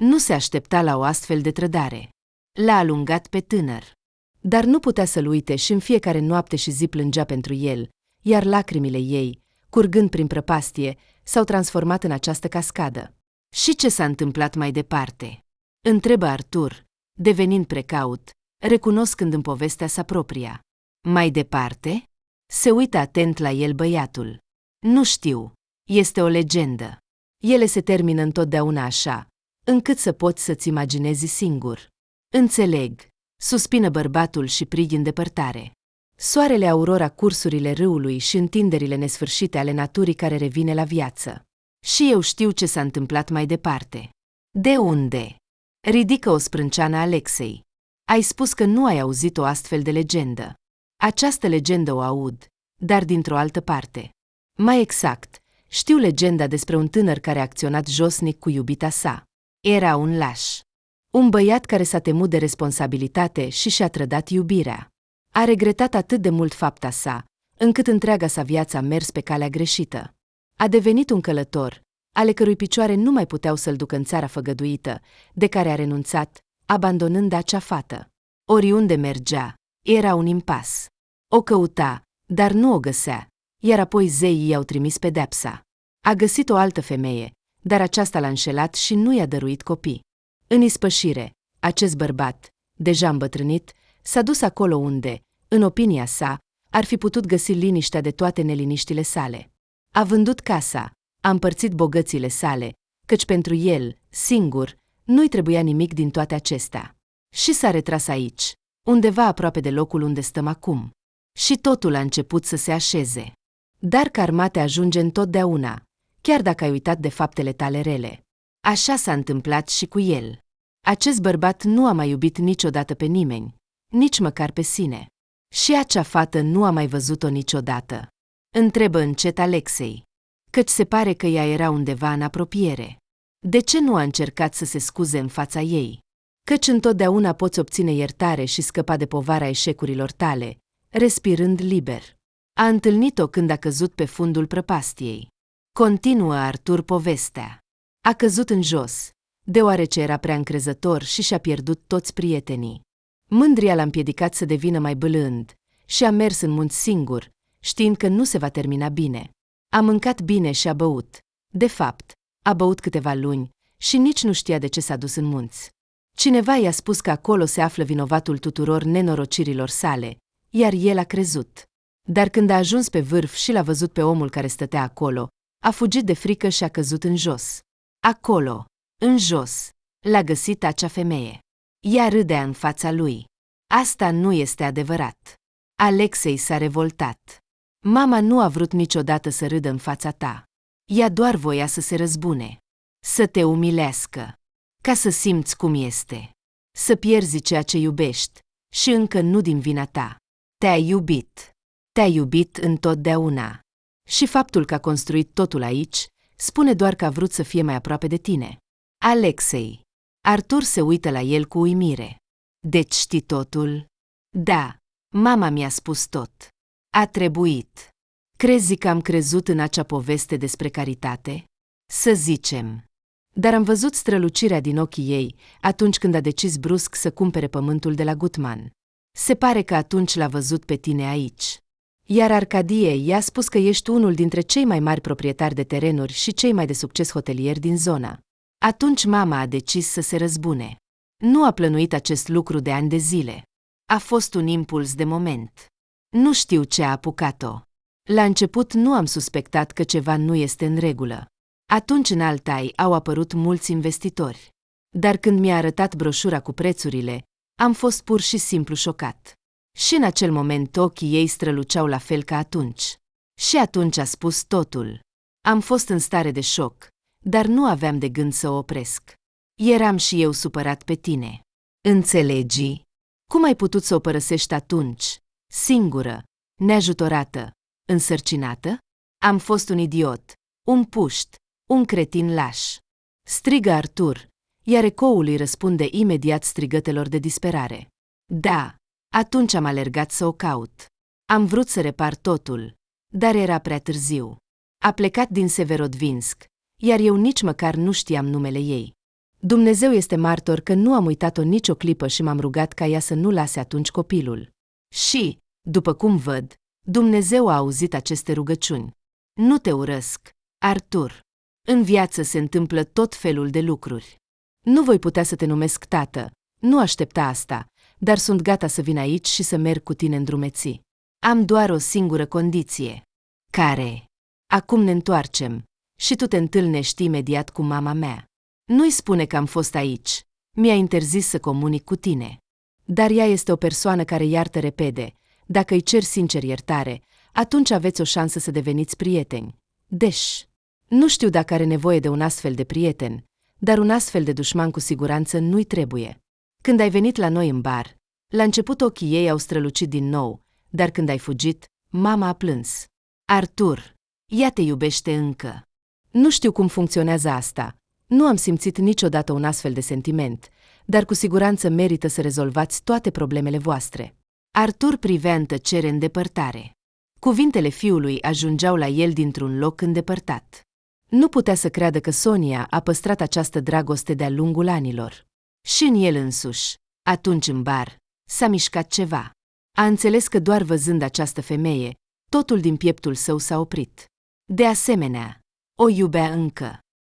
Nu se aștepta la o astfel de trădare. L-a alungat pe tânăr. Dar nu putea să-l uite și în fiecare noapte și zi plângea pentru el, iar lacrimile ei, curgând prin prăpastie, s-au transformat în această cascadă. Și ce s-a întâmplat mai departe? Întrebă Artur, devenind precaut, recunoscând în povestea sa propria. Mai departe? Se uită atent la el băiatul. Nu știu, este o legendă. Ele se termină întotdeauna așa, încât să poți să-ți imaginezi singur. Înțeleg, suspină bărbatul și prigi în depărtare. Soarele aurora cursurile râului și întinderile nesfârșite ale naturii care revine la viață. Și eu știu ce s-a întâmplat mai departe. De unde? Ridică o sprânceană Alexei. Ai spus că nu ai auzit o astfel de legendă. Această legendă o aud, dar dintr-o altă parte. Mai exact, știu legenda despre un tânăr care a acționat josnic cu iubita sa. Era un laș. Un băiat care s-a temut de responsabilitate și și-a trădat iubirea. A regretat atât de mult fapta sa, încât întreaga sa viață a mers pe calea greșită. A devenit un călător, ale cărui picioare nu mai puteau să-l ducă în țara făgăduită, de care a renunțat, abandonând acea fată. Oriunde mergea, era un impas. O căuta, dar nu o găsea, iar apoi zeii i-au trimis pedepsa. A găsit o altă femeie, dar aceasta l-a înșelat și nu i-a dăruit copii. În ispășire, acest bărbat, deja îmbătrânit, s-a dus acolo unde, în opinia sa, ar fi putut găsi liniștea de toate neliniștile sale. A vândut casa, a împărțit bogățile sale, căci pentru el, singur, nu-i trebuia nimic din toate acestea. Și s-a retras aici, undeva aproape de locul unde stăm acum. Și totul a început să se așeze. Dar karma te ajunge întotdeauna, chiar dacă ai uitat de faptele tale rele. Așa s-a întâmplat și cu el. Acest bărbat nu a mai iubit niciodată pe nimeni, nici măcar pe sine. Și acea fată nu a mai văzut-o niciodată. Întrebă încet Alexei, căci se pare că ea era undeva în apropiere. De ce nu a încercat să se scuze în fața ei? Căci întotdeauna poți obține iertare și scăpa de povara eșecurilor tale, respirând liber. A întâlnit-o când a căzut pe fundul prăpastiei. Continuă Artur povestea. A căzut în jos, deoarece era prea încrezător și și-a pierdut toți prietenii. Mândria l-a împiedicat să devină mai bâlând și a mers în munți singur, știind că nu se va termina bine. A mâncat bine și a băut. De fapt, a băut câteva luni și nici nu știa de ce s-a dus în munți. Cineva i-a spus că acolo se află vinovatul tuturor nenorocirilor sale, iar el a crezut. Dar când a ajuns pe vârf și l-a văzut pe omul care stătea acolo, a fugit de frică și a căzut în jos. Acolo, în jos, l-a găsit acea femeie. Ea râdea în fața lui. Asta nu este adevărat. Alexei s-a revoltat. Mama nu a vrut niciodată să râdă în fața ta. Ea doar voia să se răzbune. Să te umilească. Ca să simți cum este. Să pierzi ceea ce iubești. Și încă nu din vina ta. Te-a iubit. Te-a iubit întotdeauna. Și faptul că a construit totul aici, spune doar că a vrut să fie mai aproape de tine. Alexei. Artur se uită la el cu uimire. Deci știi totul? Da, mama mi-a spus tot. A trebuit. Crezi că am crezut în acea poveste despre caritate? Să zicem. Dar am văzut strălucirea din ochii ei atunci când a decis brusc să cumpere pământul de la Gutman. Se pare că atunci l-a văzut pe tine aici. Iar Arcadie i-a spus că ești unul dintre cei mai mari proprietari de terenuri și cei mai de succes hotelieri din zonă. Atunci mama a decis să se răzbune. Nu a plănuit acest lucru de ani de zile. A fost un impuls de moment. Nu știu ce a apucat-o. La început nu am suspectat că ceva nu este în regulă. Atunci în Altai au apărut mulți investitori. Dar când mi-a arătat broșura cu prețurile, am fost pur și simplu șocat. Și în acel moment ochii ei străluceau la fel ca atunci. Și atunci a spus totul. Am fost în stare de șoc, dar nu aveam de gând să o opresc. Eram și eu supărat pe tine. Înțelegi? Cum ai putut să o părăsești atunci, singură, neajutorată, însărcinată? Am fost un idiot, un puști, un cretin laș. Strigă Artur, iar ecoul îi răspunde imediat strigătelor de disperare. Da, atunci am alergat să o caut. Am vrut să repar totul, dar era prea târziu. A plecat din Severodvinsk, iar eu nici măcar nu știam numele ei. Dumnezeu este martor că nu am uitat-o nicio clipă și m-am rugat ca ea să nu lase atunci copilul. Și, după cum văd, Dumnezeu a auzit aceste rugăciuni. Nu te urăsc, Artur. În viață se întâmplă tot felul de lucruri. Nu voi putea să te numesc tată, nu aștepta asta, dar sunt gata să vin aici și să merg cu tine în drumeții. Am doar o singură condiție. Care? Acum ne întoarcem Și tu te întâlnești imediat cu mama mea. Nu-i spune că am fost aici. Mi-a interzis să comunic cu tine. Dar ea este o persoană care iartă repede. Dacă îi ceri sincer iertare, atunci aveți o șansă să deveniți prieteni. Deși, nu știu dacă are nevoie de un astfel de prieten, dar un astfel de dușman cu siguranță nu-i trebuie. Când ai venit la noi în bar, la început ochii ei au strălucit din nou, dar când ai fugit, mama a plâns. Artur, ea te iubește încă. Nu știu cum funcționează asta. Nu am simțit niciodată un astfel de sentiment, dar cu siguranță merită să rezolvați toate problemele voastre. Artur privea în tăcere în depărtare. Cuvintele fiului ajungeau la el dintr-un loc îndepărtat. Nu putea să creadă că Sonia a păstrat această dragoste de-a lungul anilor. Și în el însuși, atunci în bar, s-a mișcat ceva. A înțeles că doar văzând această femeie, totul din pieptul său s-a oprit. De asemenea, o iubea încă.